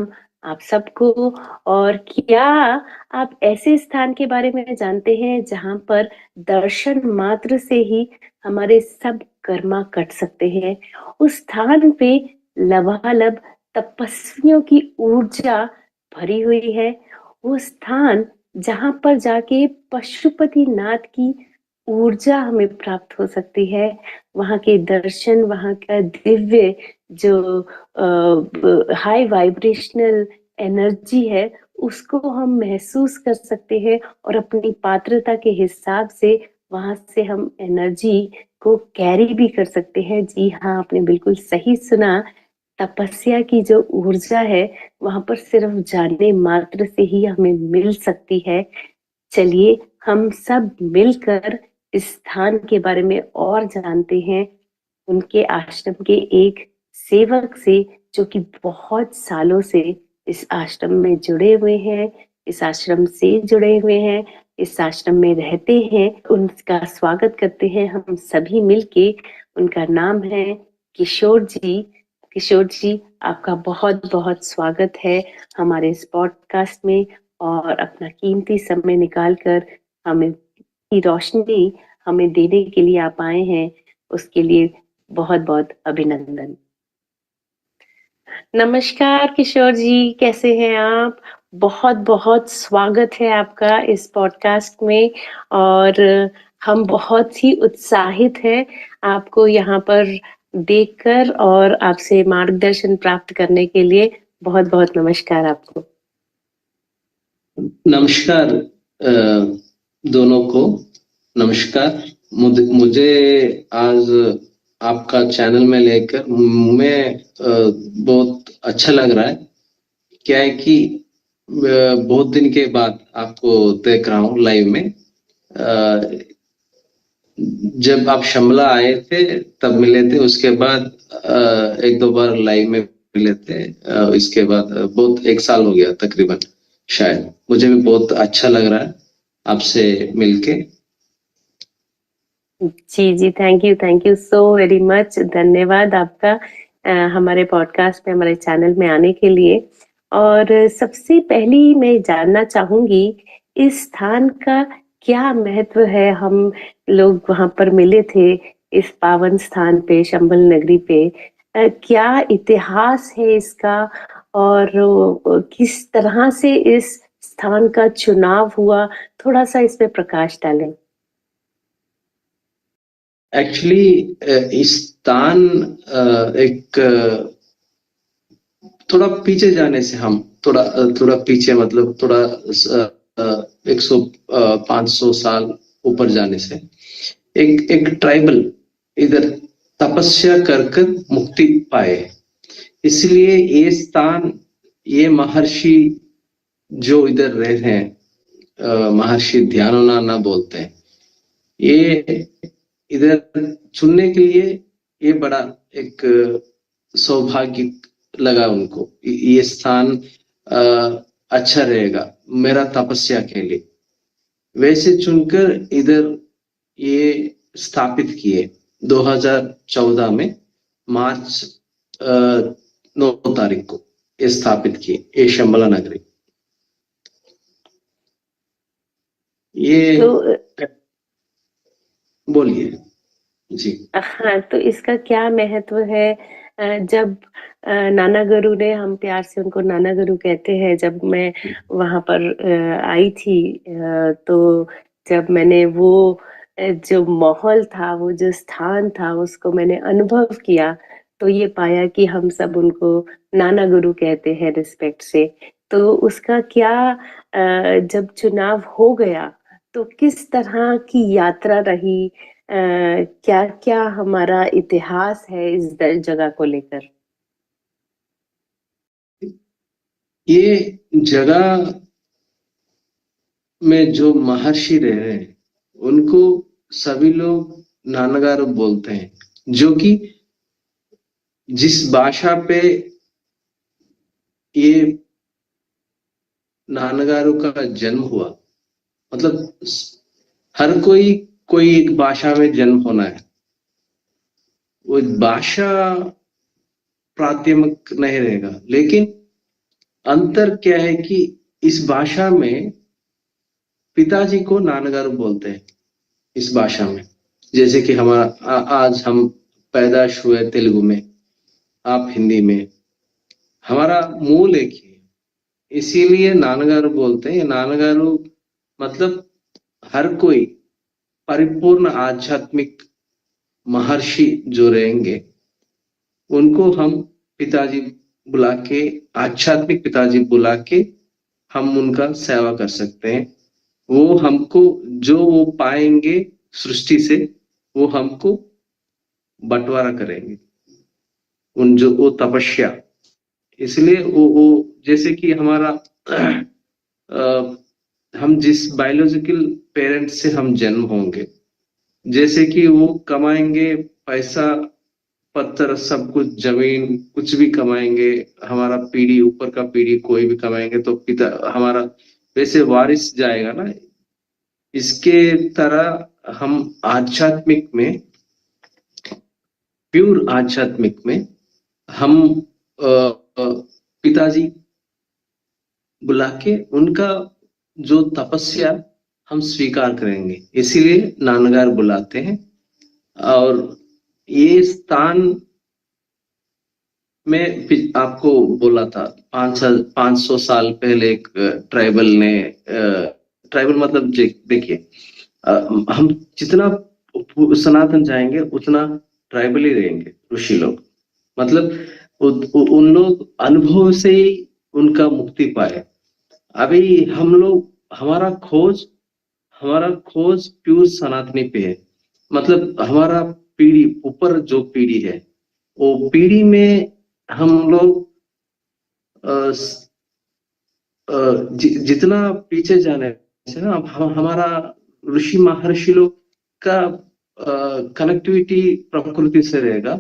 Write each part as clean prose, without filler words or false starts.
प्रणाम आप सबको। और क्या आप ऐसे स्थान के बारे में जानते हैं जहाँ पर दर्शन मात्र से ही हमारे सब कर्मा कट सकते हैं? उस स्थान पे लबालब तपस्वियों की ऊर्जा भरी हुई है। वो स्थान जहाँ पर जाके पशुपति नाथ की ऊर्जा हमें प्राप्त हो सकती है। वहाँ के दर्शन, वहाँ का दिव्य जो हाई वाइब्रेशनल एनर्जी है, उसको हम महसूस कर सकते हैं और अपनी पात्रता के हिसाब से वहां से हम एनर्जी को कैरी भी कर सकते हैं। जी हाँ, आपने बिल्कुल सही सुना। तपस्या की जो ऊर्जा है वहां पर सिर्फ जाने मात्र से ही हमें मिल सकती है। चलिए हम सब मिलकर इस स्थान के बारे में और जानते हैं, उनके आश्रम के एक सेवक से जो कि बहुत सालों से इस आश्रम में जुड़े हुए हैं, इस आश्रम से जुड़े हुए हैं, इस आश्रम में रहते हैं। उनका स्वागत करते हैं हम सभी मिलके। उनका नाम है किशोर जी। किशोर जी, आपका बहुत बहुत स्वागत है हमारे इस पॉडकास्ट में, और अपना कीमती समय निकालकर हमें की रोशनी हमें देने के लिए आप आए हैं, उसके लिए बहुत बहुत अभिनंदन। नमस्कार किशोर जी, कैसे हैं आप? बहुत बहुत स्वागत है आपका इस पॉडकास्ट में। और हम बहुत ही उत्साहित हैं आपको यहाँ पर देखकर और आपसे मार्गदर्शन प्राप्त करने के लिए। बहुत बहुत नमस्कार आपको। नमस्कार दोनों को। नमस्कार। मुझे आज आपका चैनल में लेकर मैं बहुत अच्छा लग रहा है। क्या है कि बहुत दिन के बाद आपको देख रहा हूँ लाइव में। जब आप शिमला आए थे तब मिले थे, उसके बाद एक दो बार लाइव में मिले थे। इसके बाद बहुत एक साल हो गया तकरीबन, शायद। मुझे भी बहुत अच्छा लग रहा है आपसे मिलके। जी जी, thank you so very much. धन्यवाद आपका हमारे पॉडकास्ट में, हमारे चैनल में आने के लिए। और सबसे पहली मैं जानना चाहूंगी, इस स्थान का क्या महत्व है? हम लोग वहां पर मिले थे इस पावन स्थान पे, शंबल नगरी पे। क्या इतिहास है इसका, और किस तरह से इस स्थान का चुनाव हुआ? थोड़ा सा इस पे प्रकाश डालें। एक्चुअली इस स्थान एक थोड़ा पीछे जाने से, हम थोड़ा पीछे, मतलब थोड़ा 100 500 साल ऊपर जाने से एक एक ट्राइबल इधर तपस्या कर कर मुक्ति पाए। इसलिए ये स्थान, ये महर्षि जो इधर रहे हैं, महर्षि ध्यानोनाना बोलते हैं, ये इधर चुनने के लिए ये बड़ा एक सौभाग्य लगा उनको। ये स्थान अच्छा रहेगा मेरा तपस्या के लिए, वैसे चुनकर इधर ये स्थापित किए 2014 में, मार्च 9 तारीख को ये स्थापित किए, ये शंबला नगरी। ये तो बोलिए जी। हाँ, तो इसका क्या महत्व है? जब नाना गुरु ने, हम प्यार से उनको नाना गुरु कहते हैं, जब मैं वहां पर आई थी, तो जब मैंने वो जो माहौल था, वो जो स्थान था, उसको मैंने अनुभव किया, तो ये पाया कि हम सब उनको नाना गुरु कहते हैं रिस्पेक्ट से। तो उसका क्या, जब चुनाव हो गया तो किस तरह की यात्रा रही? क्या क्या हमारा इतिहास है इस जगह को लेकर? ये जगह में जो महर्षि रह रहे हैं उनको सभी लोग नानगार बोलते हैं, जो कि जिस भाषा पे ये नानगारों का जन्म हुआ, मतलब हर कोई कोई एक भाषा में जन्म होना है। वो भाषा प्राथमिक नहीं रहेगा, लेकिन अंतर क्या है कि इस भाषा में पिताजी को नानगारू बोलते हैं। इस भाषा में जैसे कि हमारा आज हम पैदाश हुए तेलुगु में, आप हिंदी में, हमारा मूल एक ही है, इसीलिए नानगारू बोलते हैं। नानगारू मतलब हर कोई परिपूर्ण आध्यात्मिक महर्षि जो रहेंगे उनको हम पिताजी बुला के, आध्यात्मिक पिताजी बुला के हम उनका सेवा कर सकते हैं। वो हमको जो वो पाएंगे सृष्टि से, वो हमको बंटवारा करेंगे, उन जो वो तपस्या। इसलिए वो जैसे कि हमारा हम जिस बायोलॉजिकल पेरेंट्स से हम जन्म होंगे, जैसे कि वो कमाएंगे पैसा पत्थर सब कुछ, जमीन कुछ भी कमाएंगे, हमारा पीढ़ी ऊपर का पीढ़ी कोई भी कमाएंगे तो पिता हमारा वैसे वारिस जाएगा ना। इसके तरह हम आध्यात्मिक में, प्योर आध्यात्मिक में हम पिताजी बुला के उनका जो तपस्या हम स्वीकार करेंगे, इसीलिए नानगार बुलाते हैं। और ये स्थान में आपको बोला था 500 साल पहले एक ट्राइबल ने, ट्राइबल मतलब देखिए, हम जितना सनातन जाएंगे उतना ट्राइबल ही रहेंगे ऋषि लोग। मतलब उन लोग अनुभव से ही उनका मुक्ति पाए। अभी हम लोग, हमारा खोज प्योर सनातनी पे है। मतलब हमारा पीढ़ी ऊपर जो पीढ़ी है, वो पीढ़ी में हम लोग जितना पीछे जाने से ना, हमारा ऋषि महर्षि लोग का कनेक्टिविटी प्रकृति से रहेगा।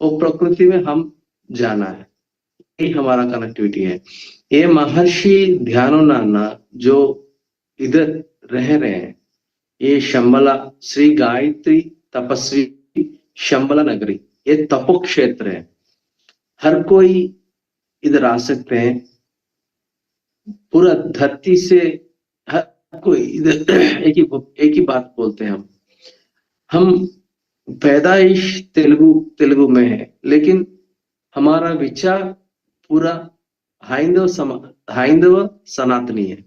वो प्रकृति में हम जाना है, ये हमारा कनेक्टिविटी है। ये महर्षि ध्यानो नाना जो इधर रह रहे हैं, ये शंबला श्री गायत्री तपस्वी शंबला नगरी, ये तपो क्षेत्र है। हर कोई इधर आ सकते हैं, पूरा धरती से हर कोई इधर एक ही बात बोलते हैं। हम पैदाइश तेलुगु में है, लेकिन हमारा विचार पूरा हाइंदव सनातनी है।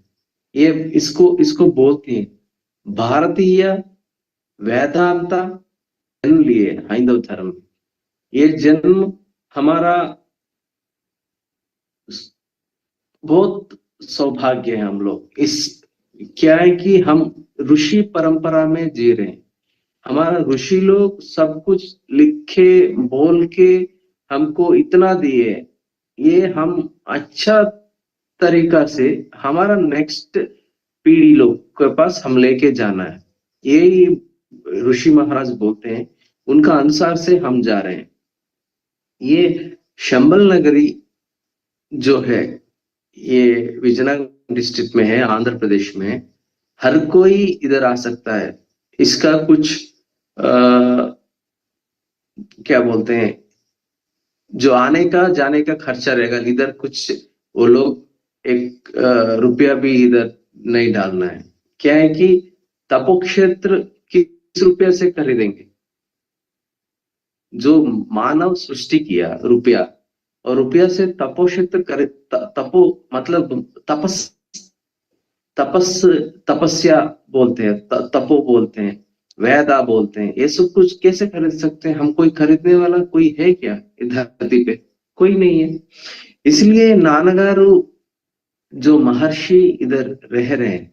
ये इसको बोलते हैं भारतीय वेदांता जन्म लिए हाइंदव धर्म। ये जन्म हमारा बहुत सौभाग्य है। हम लोग इस, क्या है कि हम ऋषि परंपरा में जी रहे हैं। हमारा ऋषि लोग सब कुछ लिखे बोल के हमको इतना दिए, ये हम अच्छा तरीका से हमारा नेक्स्ट पीढ़ी लोग के पास हम लेके जाना है। यही ऋषि महाराज बोलते हैं, उनका अनुसार से हम जा रहे हैं। ये शंबल नगरी जो है, ये विजयनगर डिस्ट्रिक्ट में है, आंध्र प्रदेश में है। हर कोई इधर आ सकता है। इसका कुछ क्या बोलते हैं, जो आने का जाने का खर्चा रहेगा इधर, कुछ वो लोग एक रुपया भी इधर नहीं डालना है। क्या है कि तपो क्षेत्र किस रुपया से खरीदेंगे? जो मानव सृष्टि किया रुपया, और रुपया से तपो क्षेत्र करे, तपो मतलब तपस्या बोलते हैं, तपो बोलते हैं, वेदा बोलते हैं। ये सब कुछ कैसे खरीद सकते हैं? हम कोई खरीदने वाला कोई है क्या इस धरती पे? कोई नहीं है। इसलिए नानगारू जो महर्षि इधर रह रहे हैं,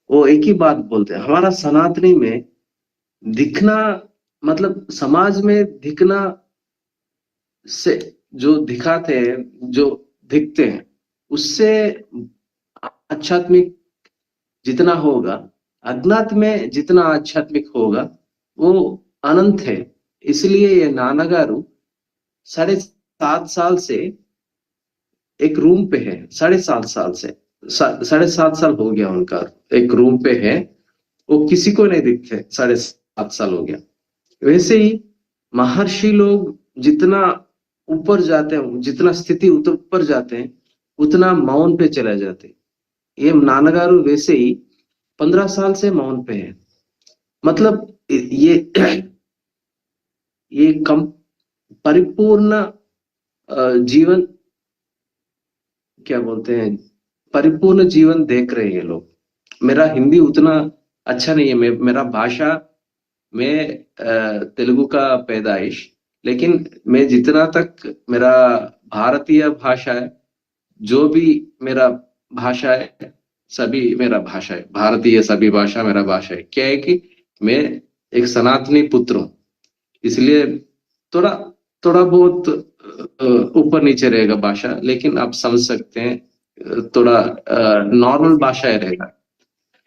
वो एक ही बात बोलते हैं, हमारा सनातनी में दिखना, मतलब समाज में दिखना से जो दिखाते हैं, जो दिखते हैं, उससे आध्यात्मिक जितना होगा, अज्ञात में जितना आध्यात्मिक होगा, वो अनंत है। इसलिए ये नानगारू 7.5 साल से एक रूम पे है। 7.5 साल से 7.5 साल हो गया उनका एक रूम पे है, वो किसी को नहीं दिखते। 7.5 साल हो गया। वैसे ही महर्षि लोग जितना ऊपर जाते हैं, जितना स्थिति ऊपर जाते हैं, उतना मौन पे चले जाते। ये नानागारू वैसे ही 15 साल से मौन पे है। मतलब ये ये कम परिपूर्ण जीवन, क्या बोलते हैं, परिपूर्ण जीवन देख रहे हैं ये लोग। मेरा हिंदी उतना अच्छा नहीं है, मेरा भाषा, मैं तेलुगु का पैदाइश, लेकिन मैं जितना तक मेरा भारतीय भाषा है, जो भी मेरा भाषा है, सभी मेरा भाषा है, भारतीय सभी भाषा मेरा भाषा है। क्या है कि मैं एक सनातनी पुत्र हूँ, इसलिए थोड़ा थोड़ा बहुत ऊपर नीचे रहेगा भाषा, लेकिन आप समझ सकते हैं, थोड़ा नॉर्मल भाषा ही रहेगा।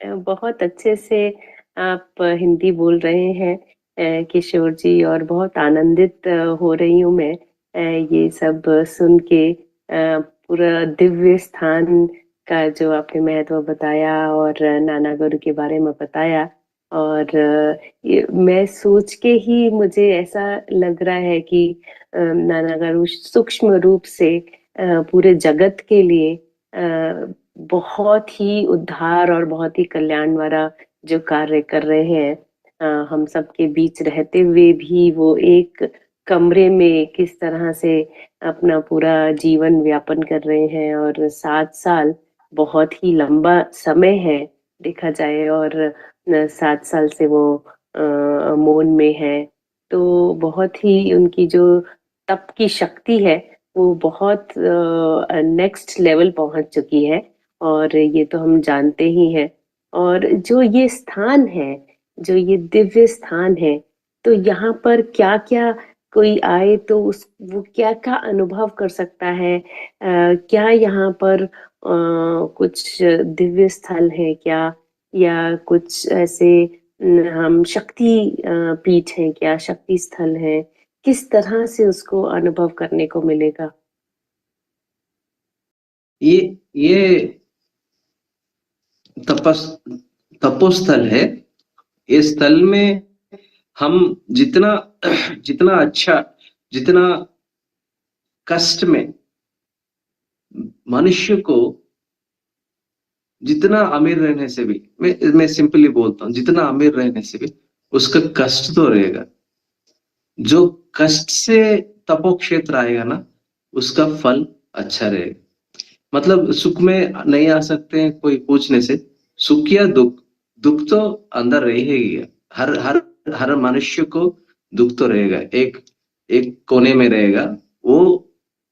बहुत अच्छे से आप हिंदी बोल रहे हैं किशोर जी, और बहुत आनंदित हो रही हूँ मैं ये सब सुन के। पूरा दिव्य स्थान का जो आपने महत्व बताया और नाना गुरु के बारे में बताया, और मैं सोच के ही मुझे ऐसा लग रहा है कि नाना गुरु सूक्ष्म रूप से पूरे जगत के लिए बहुत ही उद्धार और बहुत ही कल्याण वाला जो कार्य कर रहे हैं। हम सबके बीच रहते हुए भी वो एक कमरे में किस तरह से अपना पूरा जीवन व्यापन कर रहे हैं, और 7 साल बहुत ही लंबा समय है देखा जाए, और 7 साल से वो मौन में है। तो बहुत ही उनकी जो तप की शक्ति है वो बहुत नेक्स्ट लेवल पहुंच चुकी है, और ये तो हम जानते ही हैं। और जो ये स्थान है, जो ये दिव्य स्थान है, तो यहाँ पर क्या क्या कोई आए तो उस वो क्या क्या अनुभव कर सकता है? क्या यहाँ पर कुछ दिव्य स्थल है क्या, या कुछ ऐसे हम शक्ति पीठ है क्या, शक्ति स्थल है? किस तरह से उसको अनुभव करने को मिलेगा? ये तपस तपोस्थल है। इस स्थल में हम जितना जितना अच्छा, जितना कष्ट में मनुष्य को, जितना अमीर रहने से भी, मैं सिंपली बोलता हूँ, जितना अमीर रहने से भी उसका कष्ट तो रहेगा। जो कष्ट से तपो क्षेत्र आएगा ना, उसका फल अच्छा रहेगा। मतलब सुख में नहीं आ सकते हैं कोई पूछने से, सुख या दुख, दुख तो अंदर रहेगी। हर हर हर मनुष्य को दुख तो रहेगा, एक एक कोने में रहेगा वो।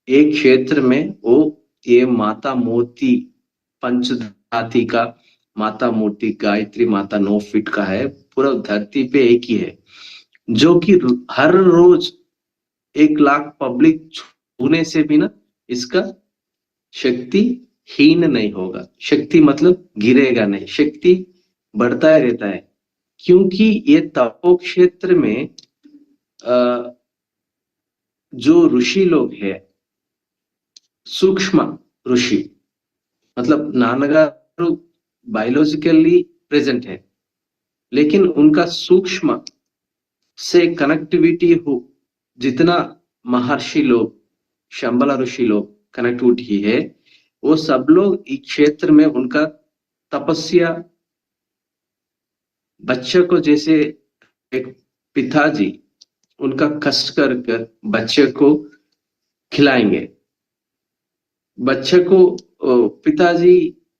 एक क्षेत्र में वो, ये माता मोती पंचधाती का, माता मोती गायत्री माता 9 फीट का है, पूरा धरती पे एक ही है, जो कि हर रोज 1 लाख पब्लिक छूने से भी ना इसका शक्ति हीन नहीं होगा। शक्ति मतलब गिरेगा नहीं, शक्ति बढ़ता ही रहता है। क्योंकि ये तपो क्षेत्र में जो ऋषि लोग हैं, सूक्ष्म ऋषि, मतलब नानगारू बायोलॉजिकली प्रेजेंट है, लेकिन उनका सूक्ष्म से कनेक्टिविटी हो, जितना महर्षि लोग, शंबला ऋषि लोग कनेक्टिविटी है, वो सब लोग इस क्षेत्र में उनका तपस्या, बच्चे को जैसे एक पिताजी उनका कष्ट कर कर बच्चे को खिलाएंगे। बच्चे को पिताजी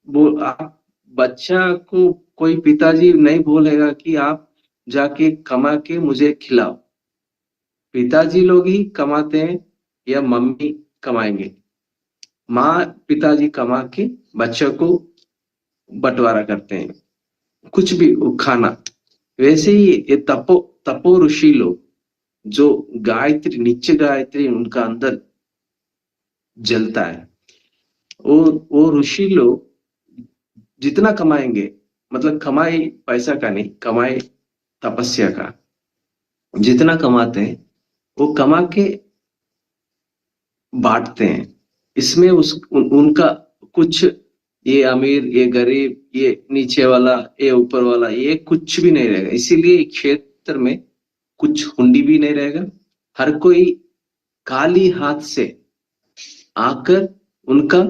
आप बच्चा को कोई पिताजी नहीं बोलेगा कि आप जाके कमा के मुझे खिलाओ। पिताजी लोग ही कमाते हैं या मम्मी कमाएंगे, माँ पिताजी कमा के बच्चों को बंटवारा करते हैं कुछ भी खाना। वैसे ही ये तपो तपो ऋषि लोग, जो गायत्री, नित्य गायत्री उनका अंदर जलता है, वो ऋषि लोग जितना कमाएंगे, मतलब कमाई पैसा का नहीं, कमाई तपस्या का, जितना कमाते हैं वो कमा के बांटते हैं। इसमें उनका कुछ, ये अमीर, ये गरीब, ये नीचे वाला, ये ऊपर वाला, ये कुछ भी नहीं रहेगा। इसीलिए क्षेत्र में कुछ हुंडी भी नहीं रहेगा। हर कोई खाली हाथ से आकर उनका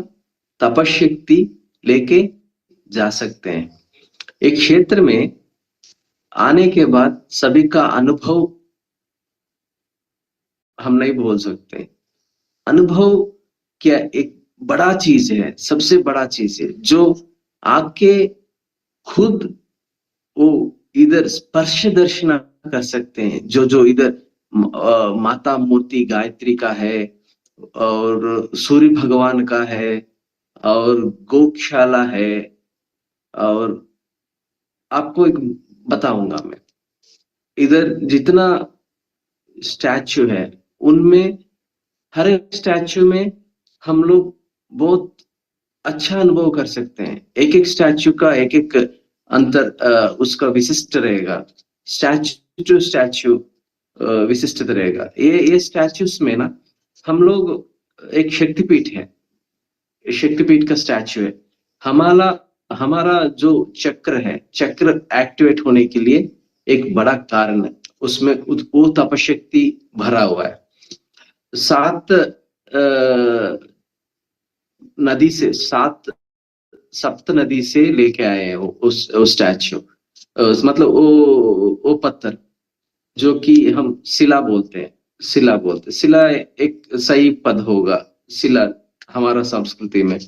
तपशक्ति लेके जा सकते हैं। एक क्षेत्र में आने के बाद सभी का अनुभव हम नहीं बोल सकते। अनुभव क्या एक बड़ा चीज है, सबसे बड़ा चीज है जो आपके खुद वो इधर स्पर्श दर्शन कर सकते हैं। जो जो इधर माता मूर्ति गायत्री का है और सूर्य भगवान का है और गौशाला है। और आपको एक बताऊंगा मैं, इधर जितना स्टैचू है उनमें हर एक स्टैचू में हम लोग बहुत अच्छा अनुभव कर सकते हैं। एक एक स्टैचू का एक एक अंतर उसका विशिष्ट रहेगा। स्टैचू टू स्टैचू विशिष्ट रहेगा। ये स्टैचूस में ना हम लोग एक शक्तिपीठ है, शक्तिपीठ का स्टैचू है। हमारा हमारा जो चक्र है, चक्र एक्टिवेट होने के लिए एक बड़ा कारण है, उसमें वो तपशक्ति भरा हुआ है। 7 नदी से 7 सप्त नदी से लेके आए हैं उस स्टैचू। मतलब वो पत्थर जो कि हम शिला बोलते हैं, शिला बोलते हैं। शिला एक सही पद होगा, शिला हमारा संस्कृति में।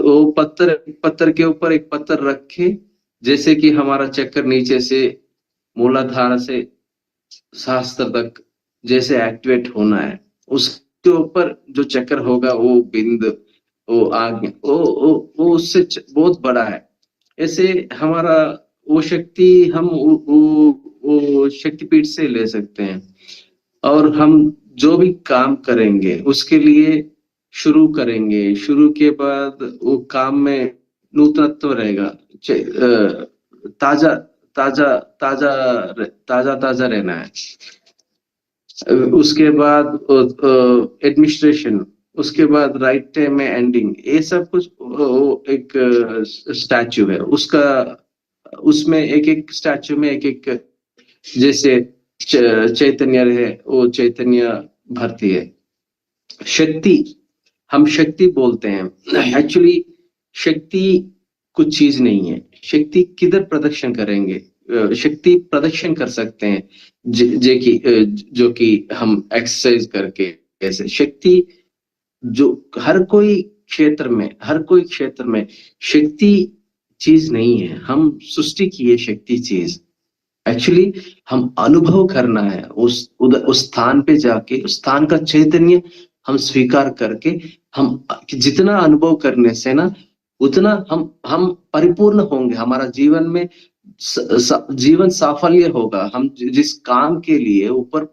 वो पत्थर पत्थर के ऊपर एक पत्थर रखे, जैसे कि हमारा चक्कर नीचे से मूलाधार से सहस्त्र तक जैसे एक्टिवेट होना है, उसके ऊपर जो चक्कर होगा वो बिंद, वो आज्ञा, वो उससे बहुत बड़ा है। ऐसे हमारा वो शक्ति हम वो शक्तिपीठ से ले सकते हैं। और हम जो भी काम करेंगे उसके लिए शुरू करेंगे, शुरू के बाद वो काम में नूतनत्व रहेगा। ताजा ताजा ताजा ताजा ताजा रहना है। उसके बाद एडमिनिस्ट्रेशन, उसके बाद राइट टाइम में एंडिंग, ये सब कुछ वो एक स्टैचू है उसका। उसमें एक एक स्टैचू में एक एक, जैसे चैतन्य है, वो चैतन्य भरती है। शक्ति, हम शक्ति बोलते हैं, एक्चुअली शक्ति कुछ चीज नहीं है। शक्ति किधर प्रदर्शन करेंगे? शक्ति प्रदर्शन कर सकते हैं जो कि हम एक्सरसाइज करके। ऐसे शक्ति जो हर कोई क्षेत्र में, हर कोई क्षेत्र में शक्ति चीज नहीं है, हम सृष्टि की ये शक्ति चीज। एक्चुअली हम अनुभव करना है उस स्थान पे जाके, उस स्थान का चैतन्य हम स्वीकार करके, हम जितना अनुभव करने से ना उतना हम परिपूर्ण होंगे। हमारा जीवन में जीवन साफल्य होगा। हम जिस काम के लिए ऊपर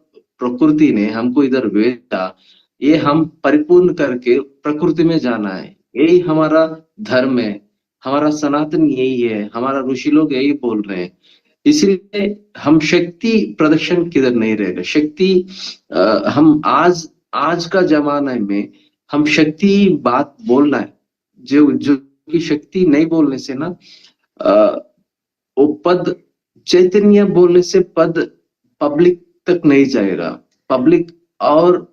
प्रकृति ने हमको इधर भेजा, ये हम परिपूर्ण करके प्रकृति में जाना है। यही हमारा धर्म है, हमारा सनातन यही है, हमारा ऋषि लोग यही बोल रहे हैं। इसलिए हम शक्ति प्रदर्शन किधर नहीं रहेगा। शक्ति हम आज का जमाना में हम शक्ति बात बोलना है। जो की शक्ति नहीं बोलने से ना वो पद, चैतन्य बोलने से पद पब्लिक तक नहीं जाएगा। पब्लिक और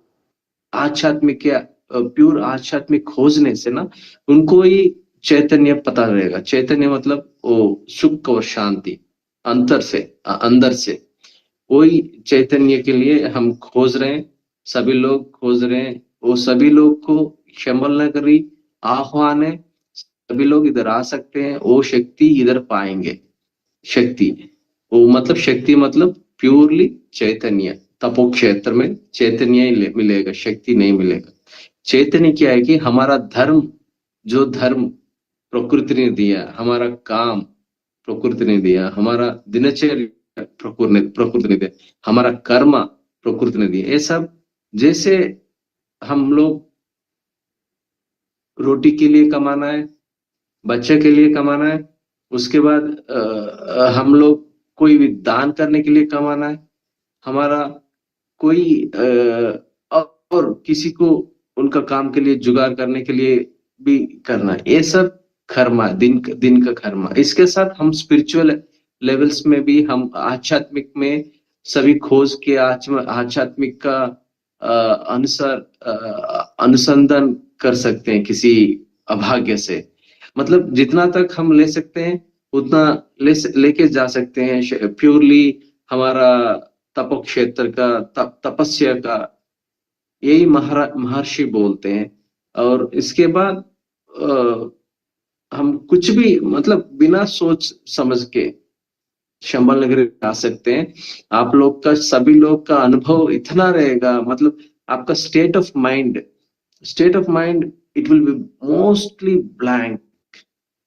आध्यात्मिक या प्योर आध्यात्मिक खोजने से ना उनको ही चैतन्य पता रहेगा। चैतन्य मतलब वो सुख और शांति अंतर से, अंदर से। वही चैतन्य के लिए हम खोज रहे हैं, सभी लोग खोज रहे हैं। वो सभी लोग को क्षमल नगरी आह्वान है, सभी लोग इधर आ सकते हैं, वो शक्ति इधर पाएंगे। शक्ति वो मतलब, शक्ति मतलब प्योरली चैतन्य। तपो क्षेत्र में चैतन्य ही मिलेगा, शक्ति नहीं मिलेगा। चैतन्य क्या है कि हमारा धर्म, जो धर्म प्रकृति ने दिया, हमारा काम प्रकृति ने दिया, हमारा दिनचर्या प्रकृति ने दिया, हमारा कर्म प्रकृति ने दिया। ये सब जैसे हम लोग रोटी के लिए कमाना है, बच्चे के लिए कमाना है, उसके बाद हम लोग कोई भी दान करने के लिए कमाना है, हमारा कोई और किसी को उनका काम के लिए जुगाड़ करने के लिए भी करना है। ये सब कर्मा, दिन का कर्मा। इसके साथ हम स्पिरिचुअल लेवल्स में भी, हम आध्यात्मिक में सभी खोज के आध्यात्मिक का अनुसार अनुसंधान कर सकते हैं किसी अभाग्य से। मतलब जितना तक हम ले सकते हैं उतना लेके जा सकते हैं। प्योरली हमारा तप क्षेत्र का तपस्या का यही महर्षि बोलते हैं। और इसके बाद हम कुछ भी मतलब बिना सोच समझ के शंबल नगरी आ सकते हैं। आप लोग का सभी लोग का अनुभव इतना रहेगा, मतलब आपका state of mind it will be mostly blank.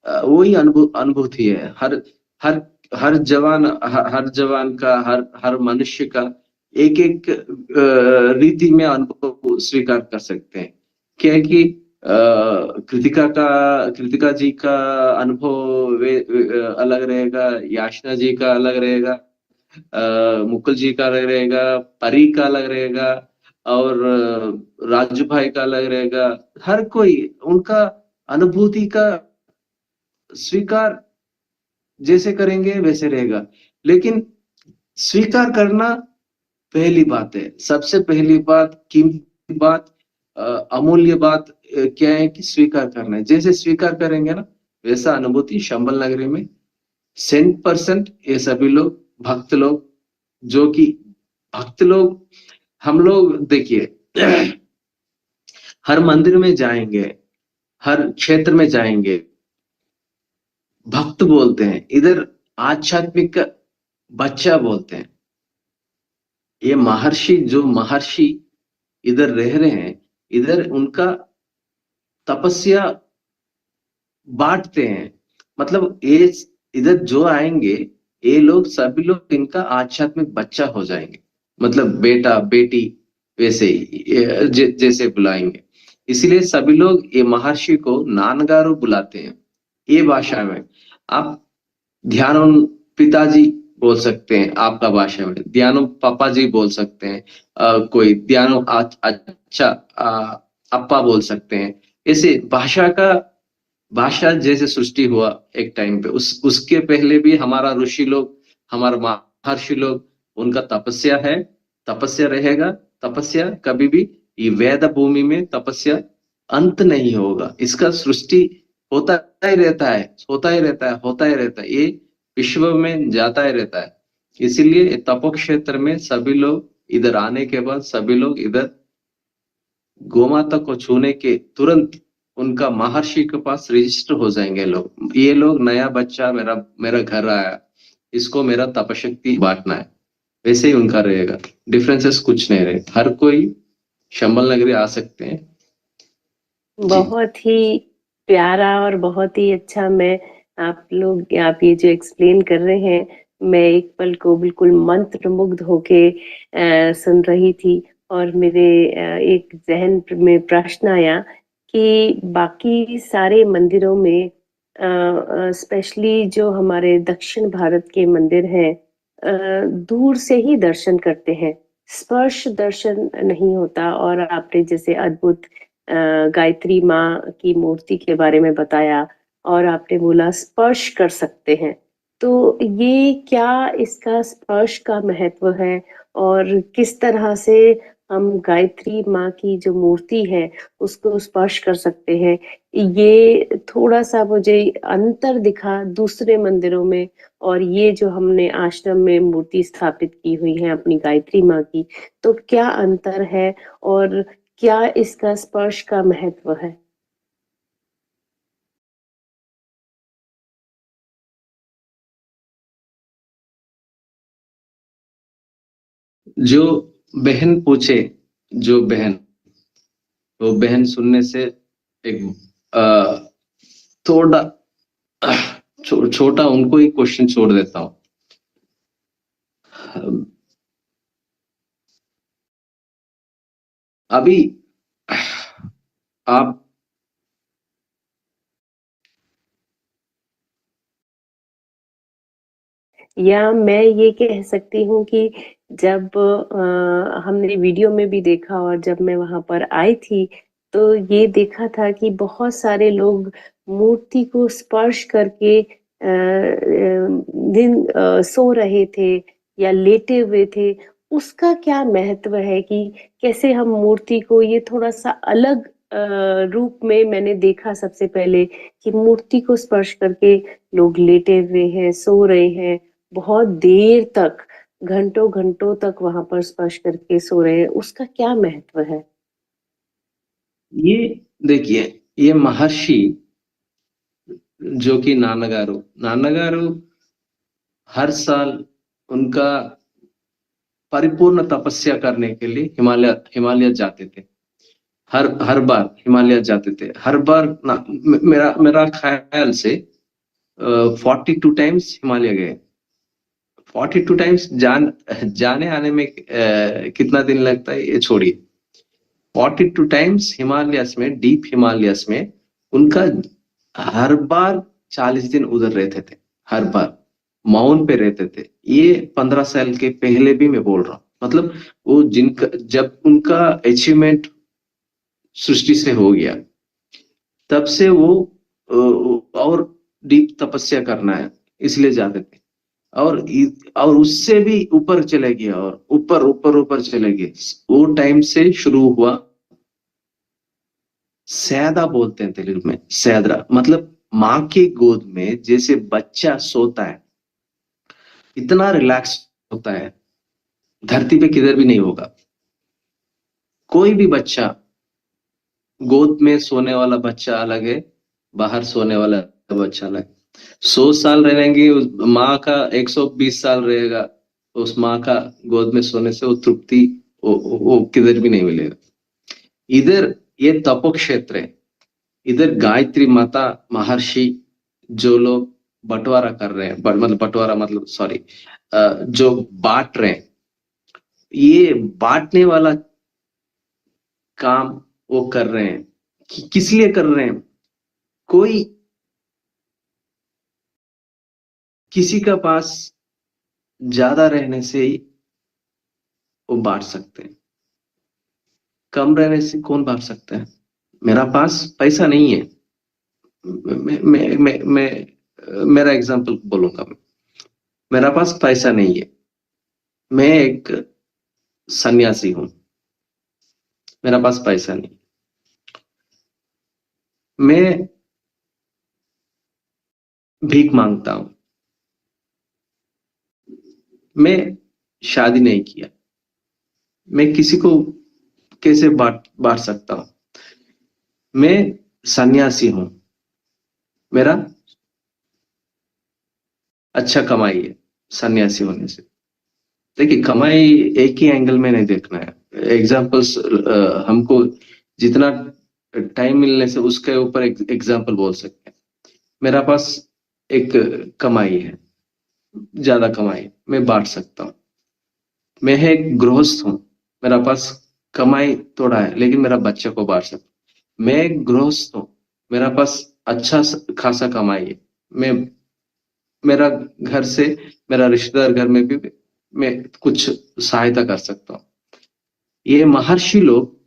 वही अनुभूति है हर हर जवान हर जवान का हर मनुष्य का एक एक रीति में अनुभव स्वीकार कर सकते हैं। क्या है कि कृतिका जी का अनुभव अलग रहेगा, याचना जी का अलग रहेगा, मुकुल जी का अलग रहेगा, परी का अलग रहेगा, और राजू भाई का अलग रहेगा। हर कोई उनका अनुभूति का स्वीकार जैसे करेंगे वैसे रहेगा। लेकिन स्वीकार करना पहली बात है, सबसे पहली बात, कीमती बात, अमूल्य बात क्या है कि स्वीकार करना है। जैसे स्वीकार करेंगे ना वैसा अनुभूति शंबल नगरी में 100% ये सभी लोग भक्त लोग, जो कि भक्त लोग हम लोग देखिए हर मंदिर में जाएंगे, हर क्षेत्र में जाएंगे, भक्त बोलते हैं, इधर आध्यात्मिक बच्चा बोलते हैं। ये महर्षि इधर रह रहे हैं, इधर उनका तपस्या बांटते हैं। मतलब ये इधर जो आएंगे ये लोग सभी लोग इनका आध्यात्मिक बच्चा हो जाएंगे, मतलब बेटा बेटी वैसे ही जैसे बुलाएंगे। इसलिए सभी लोग ये महर्षि को नानगारो बुलाते हैं ये भाषा में। आप ध्यान पिताजी बोल सकते हैं, आपका भाषा में ध्यानो पापा जी बोल सकते हैं, कोई ध्यानो अच्छा अप्पा बोल सकते हैं। ऐसे भाषा जैसे सृष्टि हुआ एक टाइम पे, उसके पहले भी हमारा ऋषि लोग, हमारा महर्षि लोग, उनका तपस्या है, तपस्या रहेगा। तपस्या कभी भी ये वेद भूमि में तपस्या अंत नहीं होगा। इसका सृष्टि होता ही रहता है, होता ही रहता है, होता ही रहता है, ये विश्व में जाता ही रहता है। इसीलिए तपो क्षेत्र में सभी लोग इधर आने के बाद सभी लोग इधर गोमाता को छूने के तुरंत उनका महर्षि के पास रजिस्टर हो जाएंगे लोग। ये लोग नया बच्चा मेरा मेरा घर आया, इसको मेरा तपशक्ति बांटना है, वैसे ही उनका रहेगा। डिफरेंसेस कुछ नहीं रहे, हर कोई शंबल नगरी आ सकते हैं जी। बहुत ही प्यारा और बहुत ही अच्छा। आप ये जो एक्सप्लेन कर रहे हैं, मैं एक पल को बिल्कुल मंत्रमुग्ध होके सुन रही थी। और मेरे एक जहन में प्रश्न आया कि बाकी सारे मंदिरों में, स्पेशली जो हमारे दक्षिण भारत के मंदिर हैं, दूर से ही दर्शन करते हैं, स्पर्श दर्शन नहीं होता। और आपने जैसे अद्भुत गायत्री माँ की मूर्ति के बारे में बताया, और आपने बोला स्पर्श कर सकते हैं। तो ये क्या इसका स्पर्श का महत्व है, और किस तरह से हम गायत्री माँ की जो मूर्ति है उसको स्पर्श कर सकते हैं? ये थोड़ा सा मुझे अंतर दिखा दूसरे मंदिरों में, और ये जो हमने आश्रम में मूर्ति स्थापित की हुई है अपनी गायत्री माँ की, तो क्या अंतर है, और क्या इसका स्पर्श का महत्व है? जो बहन पूछे, जो बहन, वो बहन सुनने से एक थोड़ा छोटा उनको ही क्वेश्चन छोड़ देता हूँ। अभी आप या मैं ये कह सकती हूँ कि जब हमने वीडियो में भी देखा, और जब मैं वहां पर आई थी तो ये देखा था कि बहुत सारे लोग मूर्ति को स्पर्श करके सो रहे थे या लेटे हुए थे, उसका क्या महत्व है कि कैसे हम मूर्ति को ये थोड़ा सा अलग रूप में मैंने देखा सबसे पहले कि मूर्ति को स्पर्श करके लोग लेटे हुए हैं, सो रहे हैं, बहुत देर तक, घंटों घंटों तक वहां पर स्पर्श करके सो रहे हैं। उसका क्या महत्व है? ये देखिए, ये महर्षि जो कि नानगारू हर साल उनका परिपूर्ण तपस्या करने के लिए हिमालय जाते थे। हर हर बार हिमालय जाते थे, हर बार मेरा मेरा ख्याल से 42 टाइम्स हिमालय गए। 42 टाइम्स जाने आने में कितना दिन लगता है ये छोड़िए। 42 टाइम्स हिमालयस में, डीप हिमालयस में उनका हर बार 40 दिन उधर रहते थे। हर बार माउंट पे रहते थे। ये 15 साल के पहले भी मैं बोल रहा हूँ। मतलब वो जिनका जब उनका अचीवमेंट सृष्टि से हो गया, तब से वो और डीप तपस्या करना है इसलिए जाते थे। और उससे भी ऊपर चले गए, और ऊपर ऊपर ऊपर चले गए। वो टाइम से शुरू हुआ। सैदा बोलते हैं तेलुगु में, सैदरा मतलब माँ की गोद में जैसे बच्चा सोता है, इतना रिलैक्स होता है, धरती पे किधर भी नहीं होगा। कोई भी बच्चा, गोद में सोने वाला बच्चा अलग है, बाहर सोने वाला बच्चा अलग है। 100 साल रहेंगे, उस माँ का 120 साल रहेगा। उस माँ का गोद में सोने से वो तृप्ति वो किधर भी नहीं मिलेगा। इधर ये तपो क्षेत्र है। इधर गायत्री माता, महर्षि, जो लोग बंटवारा कर रहे हैं, मतलब बंटवारा मतलब सॉरी, जो बांट रहे हैं, ये बांटने वाला काम वो कर रहे हैं। किस लिए कर रहे हैं? कोई किसी का पास ज्यादा रहने से ही वो बांट सकते हैं, कम रहने से कौन बांट सकता है? मेरा पास पैसा नहीं है। मैं मेरा एग्जांपल बोलूंगा मैं। मेरा पास पैसा नहीं है, मैं एक सन्यासी हूं, मेरा पास पैसा नहीं। मैं भीख मांगता हूं, मैं शादी नहीं किया, मैं किसी को कैसे बांट बांट सकता हूं? मैं सन्यासी हूं, मेरा अच्छा कमाई है सन्यासी होने से। देखिए, कमाई एक ही एंगल में नहीं देखना है। एग्जाम्पल्स हमको जितना टाइम मिलने से उसके ऊपर एग्जाम्पल बोल सकते हैं। मेरा पास एक कमाई है, ज्यादा कमाई है, मैं बांट सकता हूँ। मैं एक गृहस्थ हूँ, मेरा पास कमाई थोड़ा है लेकिन मेरा बच्चे को बांट सकता हूँ। मैं एक गृहस्थ हूँ, मेरा पास अच्छा खासा कमाई है, मैं मेरा घर से, मेरा रिश्तेदार घर में भी मैं कुछ सहायता कर सकता हूँ। ये महर्षि लोग,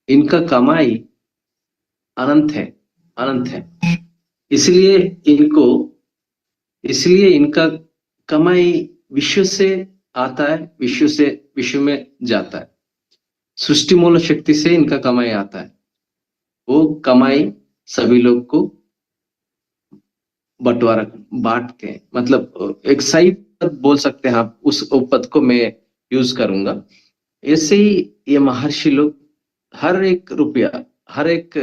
इनका कमाई अनंत है, अनंत है। इसलिए इनको इसलिए इनका कमाई विश्व से आता है, विश्व में जाता है। सृष्टि मूल शक्ति से इनका कमाई आता है। वो कमाई सभी लोग को बंटवारा बांटते हैं। मतलब एक सही पद बोल सकते हैं आप, उस पद को मैं यूज करूंगा। ऐसे ही ये महर्षि लोग हर एक रुपया, हर एक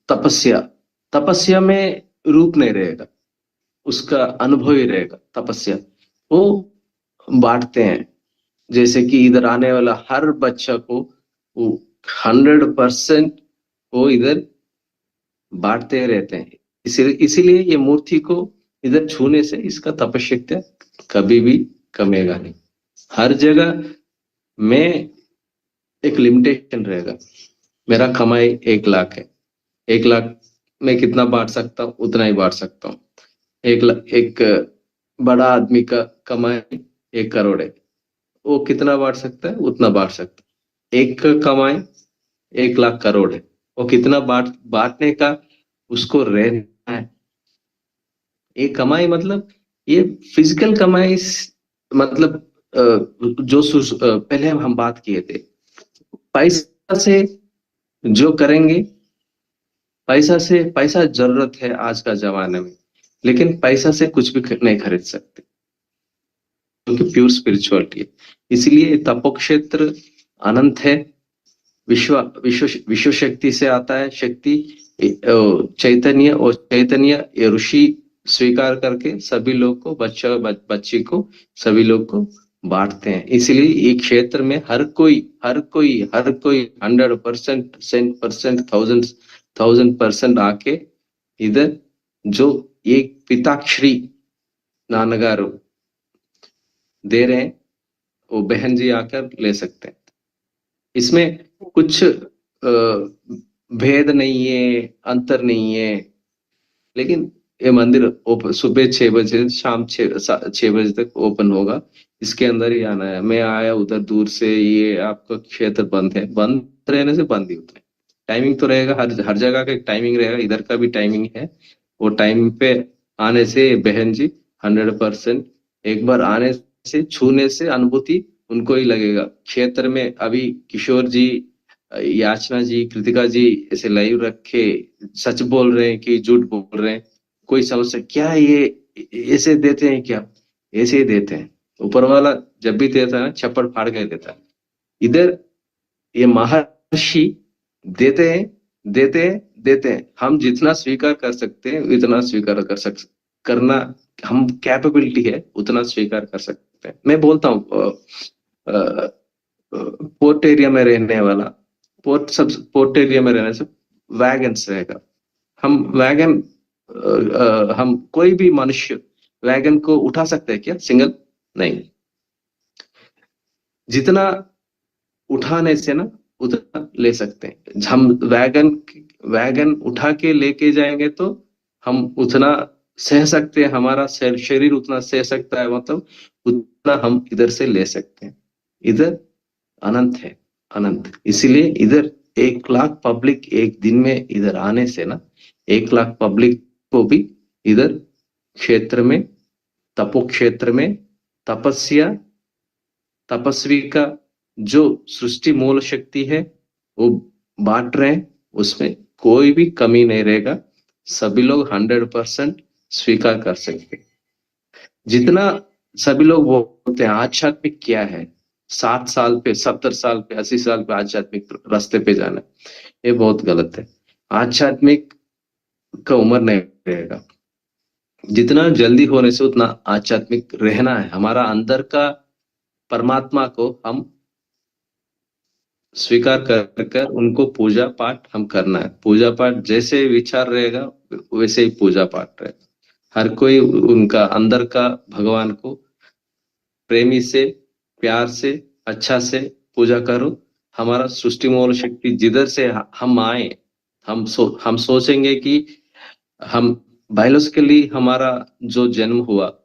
तपस्या, तपस्या में रूप नहीं रहेगा, उसका अनुभव ही रहेगा तपस्या। वो बांटते हैं। जैसे कि इधर आने वाला हर बच्चा को वो 100% वो इधर बांटते रहते हैं। इसीलिए ये मूर्ति को इधर छूने से इसका तपशक्ति कभी भी कमेगा नहीं। हर जगह में एक लिमिटेशन रहेगा। मेरा कमाई 1 लाख है, 1 लाख में कितना बांट सकता हूँ? उतना ही बांट सकता हूँ। एक बड़ा आदमी का कमाई 1 करोड़ है, वो कितना बांट सकता है? उतना बांट सकता है। एक का कमाई 1 लाख करोड़ है, वो कितना बांटने का उसको रहना है, ये कमाई मतलब ये फिजिकल कमाई मतलब जो पहले हम बात किए थे, पैसा से जो करेंगे, पैसा से, पैसा जरूरत है आज का जमाने में, लेकिन पैसा से कुछ भी नहीं खरीद सकते, क्योंकि प्योर स्पिरिचुअलिटी है। इसलिए तपो क्षेत्र अनंत है। विश्व विश्व विश्व शक्ति से आता है शक्ति, चैतन्य, और चैतन्य ये ऋषि स्वीकार करके सभी लोग को, बच्ची को, सभी लोग को बांटते हैं। इसलिए ये क्षेत्र में हर कोई 100%, 10%, 1000% आके इधर जो एक पिताश्री नानगारू दे रहे हैं, वो बहन जी आकर ले सकते हैं। इसमें कुछ भेद नहीं है, अंतर नहीं है, लेकिन ये मंदिर सुबह 6 बजे, शाम 6 बजे तक ओपन होगा। इसके अंदर ही आना है। मैं आया उधर दूर से, ये आपका क्षेत्र बंद है, बंद रहने से बंद ही होता है। टाइमिंग तो रहेगा, हर हर जगह का एक टाइमिंग रहेगा, इधर का भी टाइमिंग है। वो टाइम पे आने से बहन जी 100%, एक बार आने से, छूने से अनुभूति उनको ही लगेगा। क्षेत्र में अभी किशोर जी, याचना जी, कृतिका जी ऐसे लाइव रखे सच बोल रहे हैं कि झूठ बोल रहे हैं, कोई समस्या क्या है, ये ऐसे देते हैं क्या? ऐसे ही देते हैं। ऊपर वाला जब भी देता है ना, छप्पड़ फाड़ के देता है। इधर ये महर्षि देते हैं, देते हैं, देते हैं। हम जितना स्वीकार कर सकते हैं उतना स्वीकार करना, हम कैपेबिलिटी है उतना स्वीकार कर सकते हैं। मैं बोलता हूँ, पोर्ट एरिया में रहने वाला, पोर्ट एरिया में रहने से वैगन्स रहेगा। हम वैगन, हम कोई भी मनुष्य वैगन को उठा सकते हैं क्या सिंगल? नहीं। जितना उठाने से ना उतना ले सकते हैं हम। वैगन वैगन उठा के लेके जाएंगे तो हम उतना सह सकते हैं, हमारा शरीर उतना सह सकता है, मतलब उतना हम इधर से ले सकते हैं। इधर अनंत है, अनंत। इसीलिए इधर 1 लाख पब्लिक एक दिन में इधर आने से ना, 1 लाख पब्लिक को भी इधर क्षेत्र में, तपो क्षेत्र में तपस्या, तपस्वी का जो सृष्टि मूल शक्ति है वो बांट रहे हैं। उसमें कोई भी कमी नहीं रहेगा, सभी लोग 100% स्वीकार कर सकते हैं। जितना सभी लोग बोलते हैं आध्यात्मिक क्या है, 60 साल पे, 70 साल पे, 80 साल पे आध्यात्मिक रास्ते पे जाना, ये बहुत गलत है। आध्यात्मिक का उम्र नहीं रहेगा। जितना जल्दी होने से उतना आध्यात्मिक रहना है। हमारा अंदर का परमात्मा को हम स्वीकार कर कर उनको पूजा पाठ हम करना है। पूजा पाठ जैसे विचार रहेगा वैसे ही पूजा पाठ रहेगा। हर कोई उनका अंदर का भगवान को प्रेमी से, प्यार से, अच्छा से पूजा करो। हमारा सृष्टि मूल शक्ति जिधर से हम आए, हम सोचेंगे कि हम बायोलॉजिकली हमारा जो जन्म हुआ,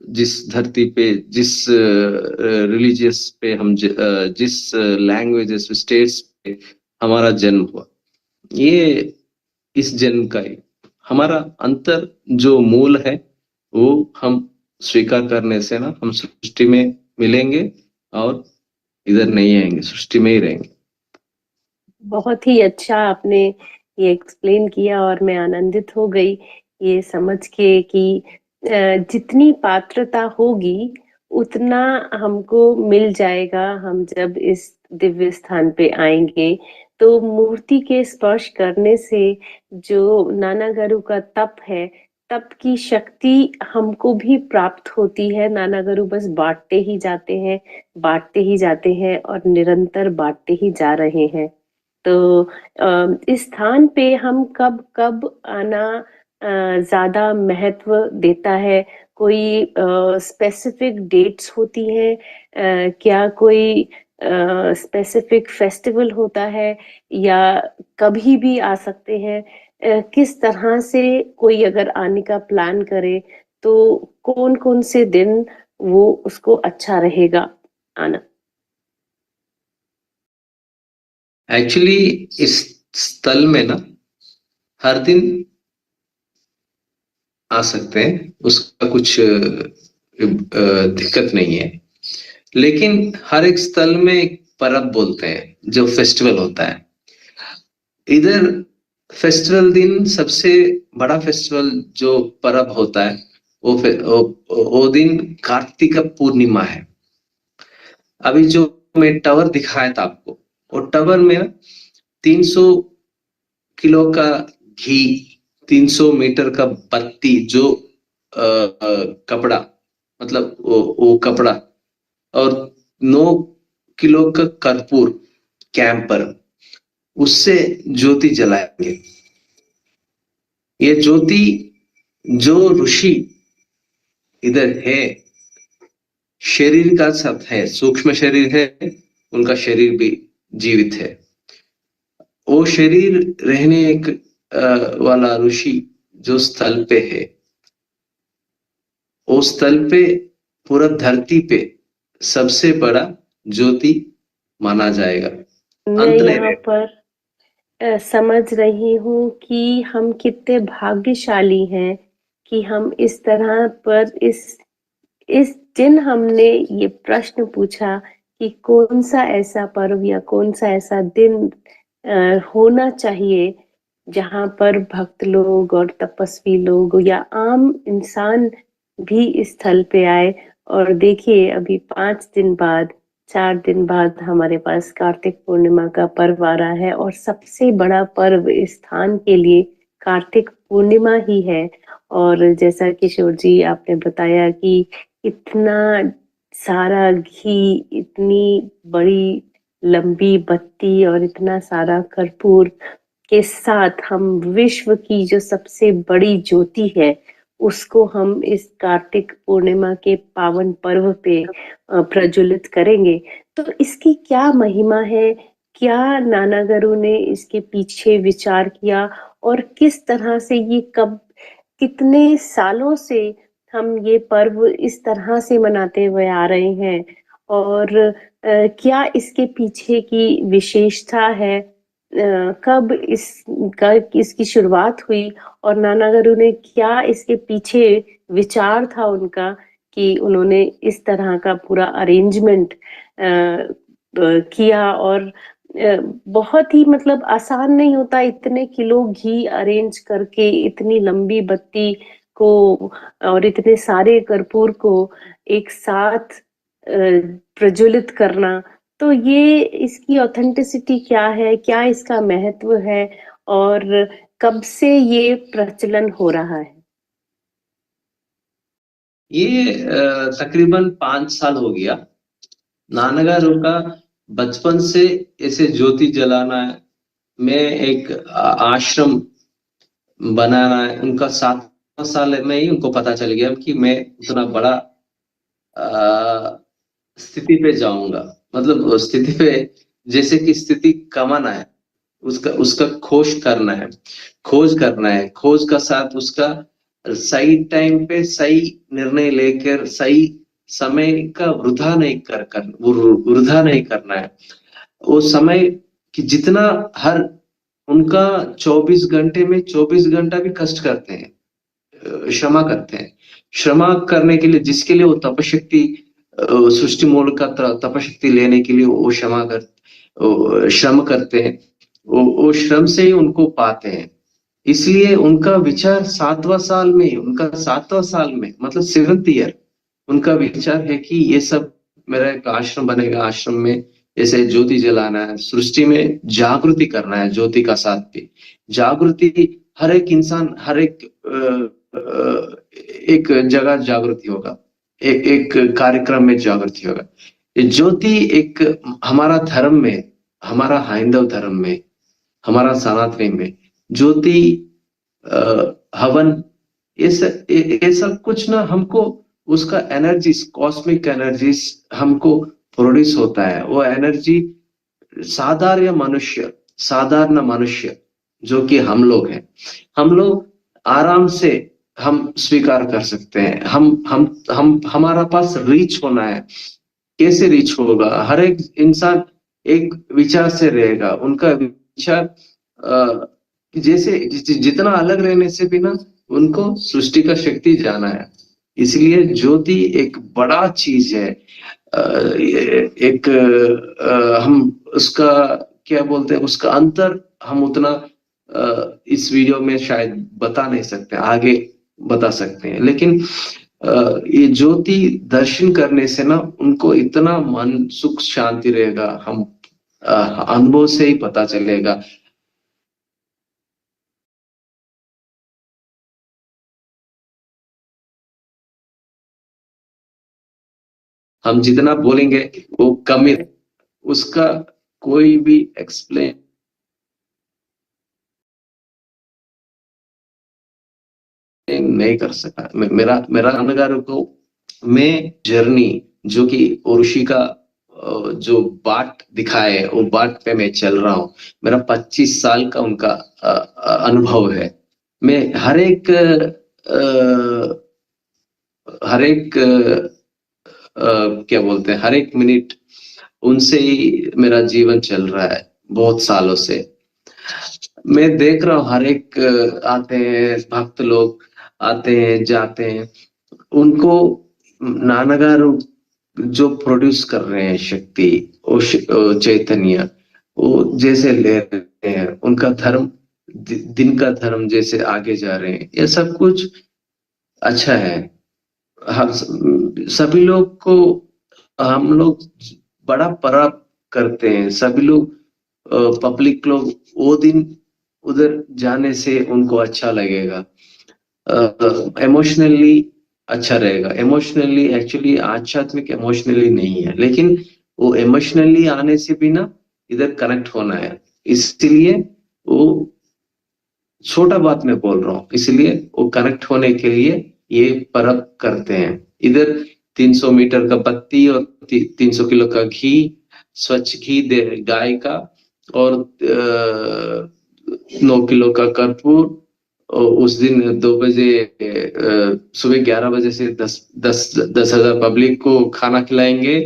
जिस धरती पे, जिस रिलीजियस पे हम जिस लैंग्वेजेस स्टेट्स पे हमारा जन्म हुआ, ये इस जन्म का ही हमारा अंतर जो मूल है, वो हम स्वीकार करने से ना हम सृष्टि में मिलेंगे और इधर नहीं आएंगे, सृष्टि में ही रहेंगे। बहुत ही अच्छा आपने ये एक्सप्लेन किया और मैं आनंदित हो गई ये समझ के कि जितनी पात्रता होगी उतना हमको मिल जाएगा। हम जब इस दिव्य स्थान पे आएंगे तो मूर्ति के स्पर्श करने से जो नाना गरु का तप है, तप की शक्ति हमको भी प्राप्त होती है। नाना गरु बस बांटते ही जाते हैं, बांटते ही जाते हैं और निरंतर बांटते ही जा रहे हैं। तो इस स्थान पे हम कब कब आना ज्यादा महत्व देता है? कोई स्पेसिफिक डेट्स होती हैं? क्या कोई स्पेसिफिक फेस्टिवल होता है या कभी भी आ सकते हैं? किस तरह से कोई अगर आने का प्लान करे तो कौन कौन से दिन वो उसको अच्छा रहेगा आना? एक्चुअली इस स्थल में ना हर दिन आ सकते हैं, उसका कुछ दिक्कत नहीं है। लेकिन हर एक स्थल में एक पर्व बोलते हैं जो फेस्टिवल होता है। इधर फेस्टिवल दिन सबसे बड़ा फेस्टिवल जो पर्व होता है वो दिन कार्तिक पूर्णिमा है। अभी जो मैं टावर दिखाया था आपको, वो टावर में 300 किलो का घी, 300 मीटर का बत्ती, जो कपड़ा, मतलब वो कपड़ा, और 9 किलो का कर्पूर कैंपर, उससे ज्योति जलाएंगे। ये ज्योति, जो ऋषि इधर है, शरीर का साथ है, सूक्ष्म शरीर है, उनका शरीर भी जीवित है। वो शरीर रहने एक वाला ऋषि जो स्थल पे है, उस स्थल पे पूरा धरती पे सबसे बड़ा ज्योति माना जाएगा। मैं अंत नहीं यहाँ रहेगा। पर समझ रही हूँ कि हम कितने भाग्यशाली हैं कि हम इस तरह पर इस दिन हमने ये प्रश्न पूछा कि कौन सा ऐसा पर्व या कौन सा ऐसा दिन होना चाहिए जहाँ पर भक्त लोग और तपस्वी लोग या आम इंसान भी इस स्थल पे आए। और देखिए अभी 5 दिन बाद, 4 दिन बाद हमारे पास कार्तिक पूर्णिमा का पर्व आ रहा है और सबसे बड़ा पर्व इस स्थान के लिए कार्तिक पूर्णिमा ही है। और जैसा किशोर जी आपने बताया कि इतना सारा घी, इतनी बड़ी लंबी बत्ती और इतना सारा कर्पूर के साथ हम विश्व की जो सबसे बड़ी ज्योति है उसको हम इस कार्तिक पूर्णिमा के पावन पर्व पे प्रज्वलित करेंगे। तो इसकी क्या महिमा है? क्या नाना गरु ने इसके पीछे विचार किया और किस तरह से ये कब, कितने सालों से हम ये पर्व इस तरह से मनाते हुए आ रहे हैं? और क्या इसके पीछे की विशेषता है? कब इसकी शुरुआत हुई और नाना गरु ने क्या इसके पीछे विचार था उनका कि उन्होंने इस तरह का पूरा अरेंजमेंट किया? और बहुत ही मतलब आसान नहीं होता इतने किलो घी अरेंज करके इतनी लंबी बत्ती को और इतने सारे कर्पूर को एक साथ प्रज्वलित करना। तो ये इसकी ऑथेंटिसिटी क्या है, क्या इसका महत्व है और कब से ये प्रचलन हो रहा है? ये तकरीबन 5 साल हो गया। नानगा का बचपन से ऐसे ज्योति जलाना है, मैं एक आश्रम बनाना है, उनका 7वां साल में ही उनको पता चल गया कि मैं उतना बड़ा स्थिति पे जाऊंगा। मतलब स्थिति पे, जैसे कि स्थिति कमाना है, उसका उसका खोज करना है, खोज का साथ उसका सही टाइम पे सही निर्णय लेकर सही समय का वृथा नहीं करना है। वो समय कि जितना हर उनका 24 घंटे में 24 घंटा भी कष्ट करते हैं, क्षमा करते हैं। क्षमा करने के लिए, जिसके लिए वो तपशक्ति, सृष्टि मूल का तपशक्ति लेने के लिए वो श्रम करते हैं, वो श्रम से ही उनको पाते हैं। इसलिए उनका विचार 7वां साल में मतलब 7th ईयर, उनका विचार है कि ये सब मेरा एक आश्रम बनेगा, आश्रम में ऐसे ज्योति जलाना है, सृष्टि में जागृति करना है, ज्योति का साथ भी जागृति। हर एक इंसान, हर एक जगह जागृति होगा, एक कार्यक्रम में जागृति होगा। ये ज्योति एक हमारा धर्म में, हमारा हिंदू धर्म में, हमारा सनातनी में ज्योति, हवन, ये सब कुछ ना हमको उसका एनर्जीज, कॉस्मिक एनर्जीज हमको प्रोड्यूस होता है। वो एनर्जी साधारण मनुष्य जो कि हम लोग हैं, हम लोग आराम से हम स्वीकार कर सकते हैं। हम हमारा पास रीच होना है। कैसे रीच होगा? हर एक इंसान एक विचार से रहेगा, उनका विचार जैसे जितना अलग रहने से भी ना उनको सृष्टि का शक्ति जाना है। इसलिए ज्योति एक बड़ा चीज है। एक हम उसका क्या बोलते हैं, उसका अंतर हम उतना इस वीडियो में शायद बता नहीं सकते, आगे बता सकते हैं। लेकिन ये ज्योति दर्शन करने से ना उनको इतना मन सुख शांति रहेगा, हम अनुभव से ही पता चलेगा। हम जितना बोलेंगे वो कम ही, उसका कोई भी एक्सप्लेन नहीं कर सका। मेरा मेरा नानगारू को मैं जर्नी जो कि ऋषि का जो बाट दिखाए, वो बाट पे मैं चल रहा हूँ। मेरा 25 साल का उनका अनुभव है। मैं हर एक क्या बोलते हैं, हर एक मिनट उनसे ही मेरा जीवन चल रहा है बहुत सालों से। मैं देख रहा हूँ हर एक आते हैं भक्त लोग, आते हैं जाते हैं, उनको नानागारू जो प्रोड्यूस कर रहे हैं शक्ति, वो चैतन्य, वो जैसे ले रहे हैं, उनका धर्म दिन का धर्म जैसे आगे जा रहे हैं, ये सब कुछ अच्छा है। हम सभी लोग को, हम लोग बड़ा पर्व करते हैं, सभी लोग पब्लिक लोग वो दिन उधर जाने से उनको अच्छा लगेगा, इमोशनली अच्छा रहेगा। इमोशनली एक्चुअली आध्यात्मिक इमोशनली नहीं है, लेकिन वो इमोशनली आने से भी ना इधर कनेक्ट होना है। इसलिए वो छोटा बात मैं बोल रहा हूँ, इसलिए वो कनेक्ट होने के लिए ये पर्व करते हैं। इधर 300 मीटर का बत्ती और 300 किलो का घी, स्वच्छ घी दे गाय का, और 9 किलो का कर्पूर। और उस दिन 2 बजे सुबह 11 बजे से 10,000 पब्लिक को खाना खिलाएंगे।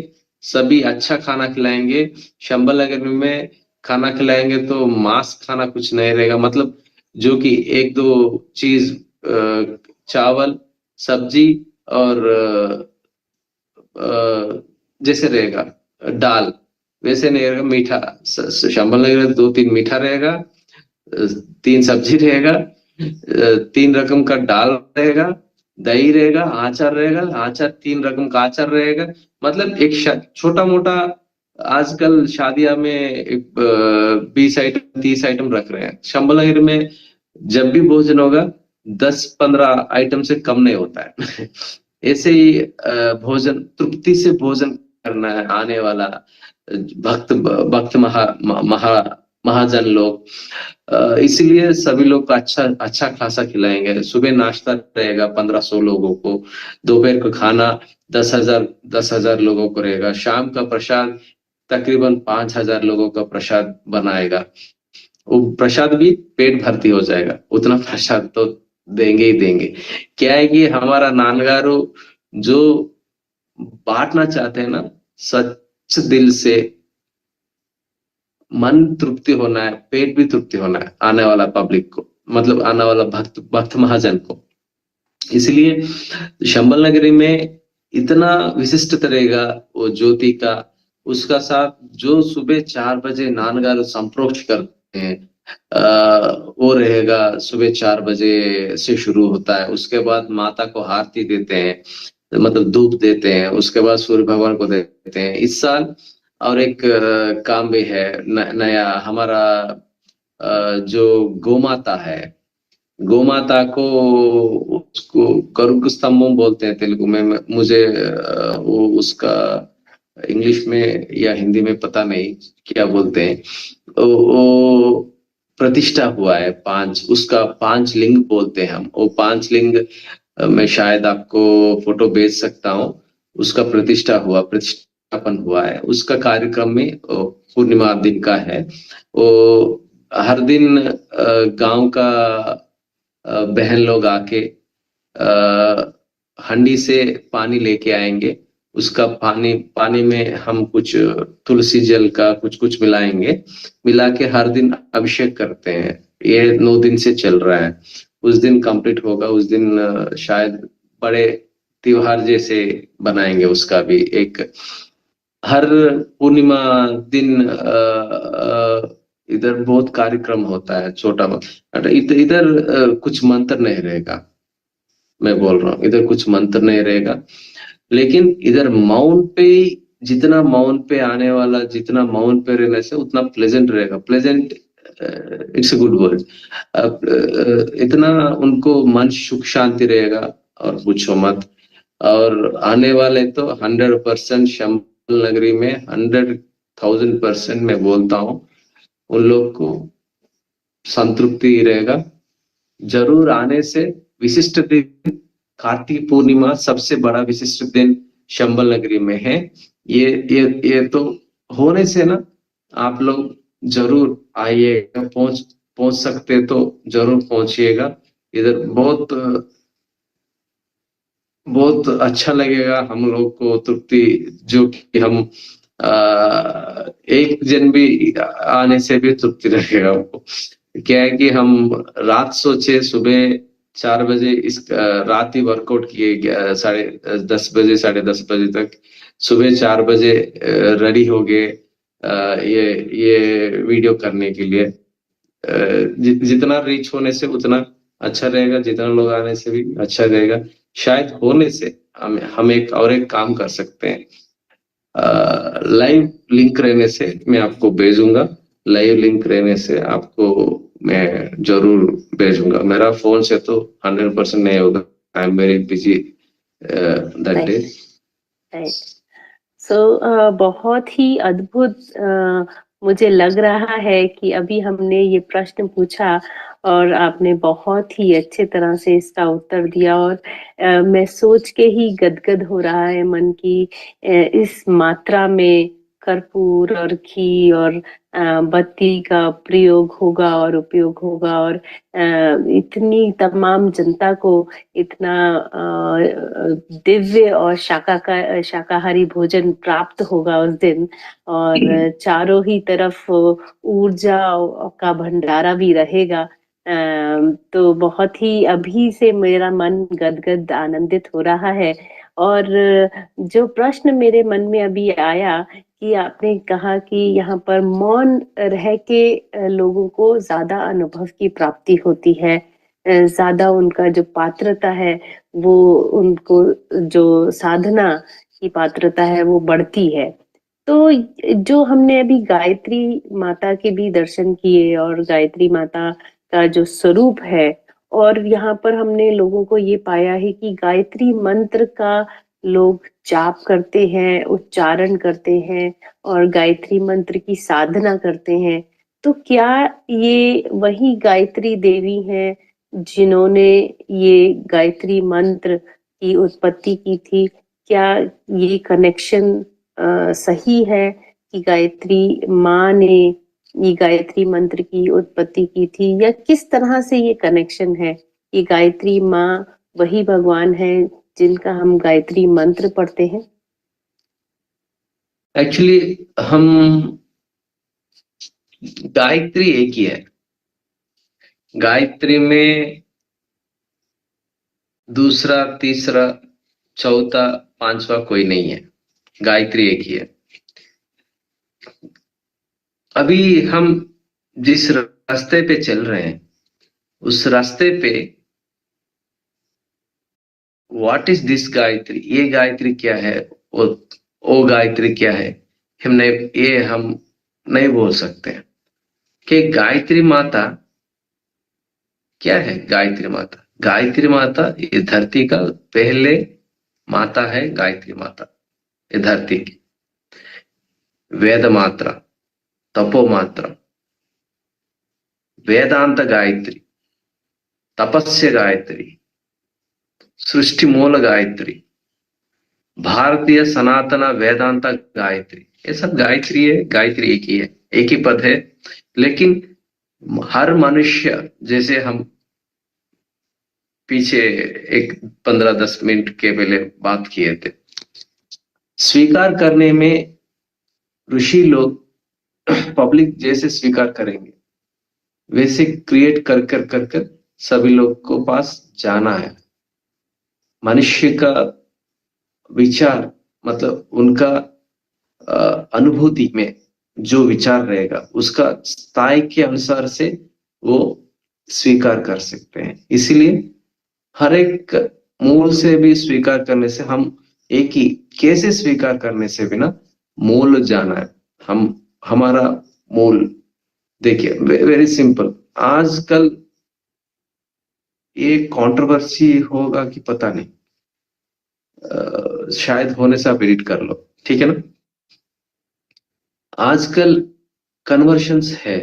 सभी अच्छा खाना खिलाएंगे। शंबल नगर में खाना खिलाएंगे तो मांस खाना कुछ नहीं रहेगा, मतलब जो कि एक दो चीज, चावल सब्जी और जैसे रहेगा दाल, वैसे नहीं रहेगा। मीठा शंबल नगर में 2-3 मीठा रहेगा, 3 सब्जी रहेगा, 3 रकम का दाल रहेगा, दही रहेगा, आचार रहेगा, आचार 3 रकम का आचार रहेगा। मतलब एक छोटा मोटा, आजकल शादियां में एक 20 आइटम 30 आइटम रख रहे हैं। शंबल नगर में जब भी भोजन होगा 10-15 आइटम से कम नहीं होता है। ऐसे ही भोजन तृप्ति से भोजन करना है आने वाला भक्त भक्त महाजन लोग। इसलिए सभी लोग को अच्छा अच्छा खासा खिलाएंगे। सुबह नाश्ता रहेगा 1500 लोगों को, दोपहर को खाना 10,000 लोगों को रहेगा, शाम का प्रसाद तकरीबन 5,000 लोगों का प्रसाद बनाएगा। वो प्रसाद भी पेट भर्ती हो जाएगा, उतना प्रसाद तो देंगे ही देंगे। क्या है कि हमारा नानगारू जो बांटना चाहते हैं ना, सच दिल से, मन तृप्ति होना है, पेट भी तृप्ति होना है आने वाला पब्लिक को, मतलब आने वाला भक्त भक्त महाजन को। इसलिए शंबल नगरी में इतना विशिष्ट रहेगा वो ज्योति का। उसका साथ जो सुबह 4 बजे नानगारू संप्रोक्ष करते हैं, वो रहेगा सुबह 4 बजे से शुरू होता है। उसके बाद माता को आरती देते हैं, मतलब धूप देते हैं, उसके बाद सूर्य भगवान को देते हैं। इस साल और एक काम भी है नया हमारा, जो गोमाता है, गोमाता को, उसको करुक स्तंभम बोलते हैं तेलुगु में। मुझे वो उसका इंग्लिश में या हिंदी में पता नहीं क्या बोलते हैं। वो प्रतिष्ठा हुआ है 5, उसका 5 लिंग बोलते हैं हम। वो 5 लिंग मैं शायद आपको फोटो भेज सकता हूँ। उसका प्रतिष्ठापन हुआ है। उसका कार्यक्रम में पूर्णिमा दिन का है। वो हर दिन गांव का बहन लोग आके हंडी से पानी लेके आएंगे। उसका पानी पानी में हम कुछ तुलसी जल का कुछ कुछ मिलाएंगे, मिला के हर दिन अभिषेक करते हैं। ये 9 दिन से चल रहा है। उस दिन कंप्लीट होगा। उस दिन शायद बड़े त्योहार जैसे बनाएंगे उसका भी एक। हर पूर्णिमा दिन इधर बहुत कार्यक्रम होता है छोटा मोटा। इधर कुछ मंत्र नहीं रहेगा, मैं बोल रहा हूँ इधर कुछ मंत्र नहीं रहेगा। लेकिन इधर माउंट पे जितना माउंट पे आने वाला, जितना माउंट पे रहने से उतना प्लेजेंट रहेगा। Pleasant, it's a good word. इतना उनको मन सुख शांति रहेगा और पूछो मत। और आने वाले तो 100% शंबल नगरी में 100,000% मैं बोलता हूँ उन लोग को संतृप्ति रहेगा। जरूर आने से। विशिष्ट दिन कार्तिक पूर्णिमा सबसे बड़ा विशिष्ट दिन शंबल नगरी में है। ये तो होने से ना आप लोग जरूर आइएगा। पहुंच सकते तो जरूर पहुंचिएगा। इधर बहुत बहुत अच्छा लगेगा हम लोग को तृप्ति, जो कि हम एक जन भी आने से भी तृप्ति लगेगा हमको। क्या है कि हम रात सोचे सुबह 4 बजे इस रात ही वर्कआउट किए 10:30 10:30 तक। सुबह 4 बजे रेडी हो गए ये वीडियो करने के लिए। जितना रीच होने से उतना अच्छा रहेगा, जितना लोग आने से भी अच्छा रहेगा। शायद होने से हम एक काम कर सकते हैं। लाइव लिंक रहने से मैं आपको भेजूंगा। लाइव लिंक रहने से आपको मैं जरूर भेजूंगा। मेरा फोन से तो 100% नहीं होगा। I am very busy that day. So बहुत ही अद्भुत मुझे लग रहा है कि अभी हमने ये प्रश्न पूछा और आपने बहुत ही अच्छे तरह से इसका उत्तर दिया। और मैं सोच के ही गदगद हो रहा है मन की इस मात्रा में कर्पूर और घी और बत्ती का प्रयोग होगा और उपयोग होगा, और इतनी तमाम जनता को इतना दिव्य और शाकाहारी भोजन प्राप्त होगा उस दिन। और चारों ही तरफ ऊर्जा का भंडारा भी रहेगा। तो बहुत ही अभी से मेरा मन गदगद आनंदित हो रहा है। और जो प्रश्न मेरे मन में अभी आया कि आपने कहा कि यहाँ पर मौन रह के लोगों को ज्यादा अनुभव की प्राप्ति होती है, ज्यादा उनका जो पात्रता है वो, उनको जो साधना की पात्रता है वो बढ़ती है। तो जो हमने अभी गायत्री माता के भी दर्शन किए और गायत्री माता का जो स्वरूप है, और यहाँ पर हमने लोगों को ये पाया है कि गायत्री मंत्र का लोग जाप करते हैं, उच्चारण करते हैं और गायत्री मंत्र की साधना करते हैं। तो क्या ये वही गायत्री देवी हैं जिन्होंने ये गायत्री मंत्र की उत्पत्ति की थी? क्या ये कनेक्शन सही है कि गायत्री माँ ने ये गायत्री मंत्र की उत्पत्ति की थी, या किस तरह से ये कनेक्शन है? ये गायत्री माँ वही भगवान है जिनका हम गायत्री मंत्र पढ़ते हैं? एक्चुअली हम गायत्री एक ही है। गायत्री में दूसरा, तीसरा, चौथा, पांचवा कोई नहीं है। गायत्री एक ही है। अभी हम जिस रास्ते पे चल रहे हैं उस रास्ते पे व्हाट इज दिस गायत्री, ये गायत्री क्या है और वो गायत्री क्या है, हम नहीं बोल सकते हैं कि गायत्री माता क्या है। गायत्री माता, गायत्री माता ये धरती का पहले माता है। गायत्री माता ये धरती की वेद मात्रा, तपो मात्रा, वेदांत गायत्री, तपस्य गायत्री, सृष्टि मूल गायत्री, भारतीय सनातन वेदांत गायत्री, ये सब गायत्री है। गायत्री एक ही है, एक ही पद है। लेकिन हर मनुष्य, जैसे हम पीछे एक 15-10 मिनट के पहले बात किए थे, स्वीकार करने में ऋषि लोग पब्लिक जैसे स्वीकार करेंगे वैसे क्रिएट कर कर कर कर सभी लोग को पास जाना है। मनुष्य का विचार मतलब उनका अनुभूति में जो विचार रहेगा उसका स्थाय के अनुसार से वो स्वीकार कर सकते हैं। इसीलिए हर एक मूल से भी स्वीकार करने से हम एक ही कैसे स्वीकार करने से भी ना मूल जाना है। हम हमारा मूल देखिए वेरी सिंपल। आजकल ये कंट्रोवर्सी होगा कि पता नहीं, शायद होने से आप एडिट कर लो, ठीक है ना। आजकल कन्वर्शंस है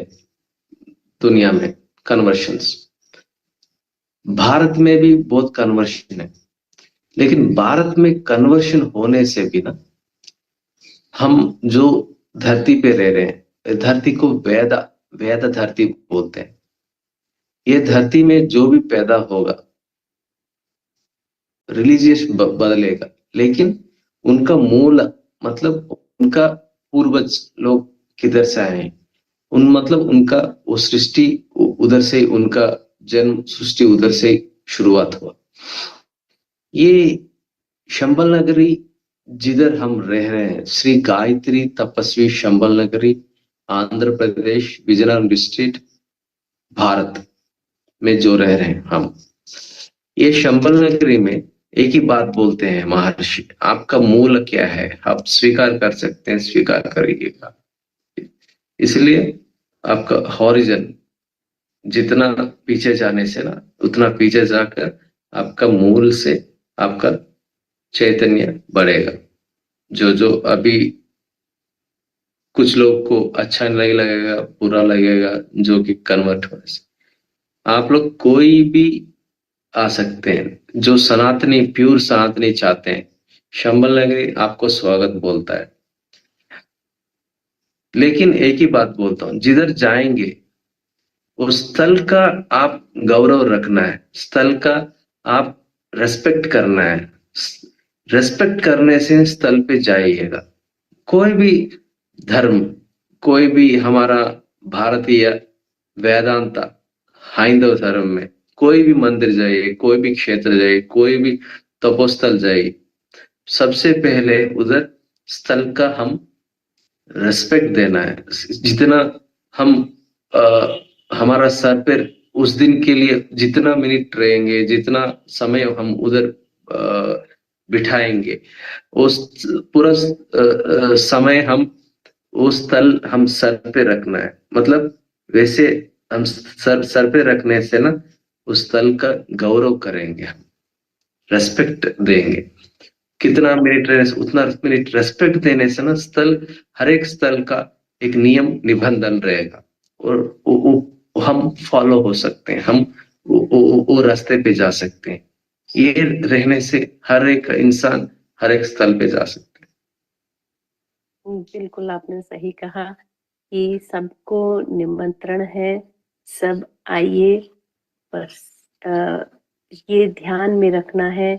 दुनिया में, कन्वर्शंस भारत में भी बहुत कन्वर्शन है, लेकिन भारत में कन्वर्शन होने से भी ना हम जो धरती पे रह रहे हैं, धरती को वेद वेद धरती बोलते हैं। ये धरती में जो भी पैदा होगा रिलीजियस बदलेगा, लेकिन उनका मूल मतलब उनका पूर्वज लोग किधर से आए हैं, उन मतलब उनका वो सृष्टि उधर से, उनका जन्म सृष्टि उधर से शुरुआत हुआ। ये शंबल नगरी जिधर हम रह रहे हैं, श्री गायत्री तपस्वी शंबल नगरी, आंध्र प्रदेश, विजयनगरम डिस्ट्रिक्ट, भारत में जो रह रहे हैं हम, ये शंबल नगरी में एक ही बात बोलते हैं महर्षि, आपका मूल क्या है, आप स्वीकार कर सकते हैं, स्वीकार करिएगा। इसलिए आपका हॉरिजन जितना पीछे जाने से ना उतना पीछे जाकर आपका मूल से आपका चैतन्य बढ़ेगा। जो जो अभी कुछ लोग को अच्छा नहीं लगेगा, बुरा लगेगा, जो कि कन्वर्ट होने से आप लोग कोई भी आ सकते हैं। जो सनातनी प्योर सनातनी चाहते हैं, शंबल नगरी आपको स्वागत बोलता है। लेकिन एक ही बात बोलता हूं, जिधर जाएंगे उस स्थल का आप गौरव रखना है, स्थल का आप रेस्पेक्ट करना है। रेस्पेक्ट करने से स्थल पे जाइएगा। कोई भी धर्म, कोई भी हमारा भारतीय वेदांता हाइंदव धर्म में कोई भी मंदिर जाइए, कोई भी क्षेत्र जाइए, कोई भी तपोस्थल जाइए, सबसे पहले उधर स्थल का हम रेस्पेक्ट देना है। जितना हम हमारा सर पे उस दिन के लिए जितना मिनट रहेंगे, जितना समय हम उधर बिठाएंगे, उस पूरा समय हम उस स्थल हम सर पे रखना है। मतलब वैसे हम सर पे रखने से ना उस स्थल का गौरव करेंगे, हम रेस्पेक्ट देंगे। कितना मिनट रहने से उतना मिनट रेस्पेक्ट देने से ना स्थल, हर एक स्थल का एक नियम निबंधन रहेगा और वो हम फॉलो हो सकते हैं, हम वो रास्ते पे जा सकते हैं। ये रहने से हर एक इंसान हर एक स्थल पे जा सकते हैं। बिल्कुल आपने सही कहा कि सबको निमंत्रण है, सब आइए, पर ये ध्यान में रखना है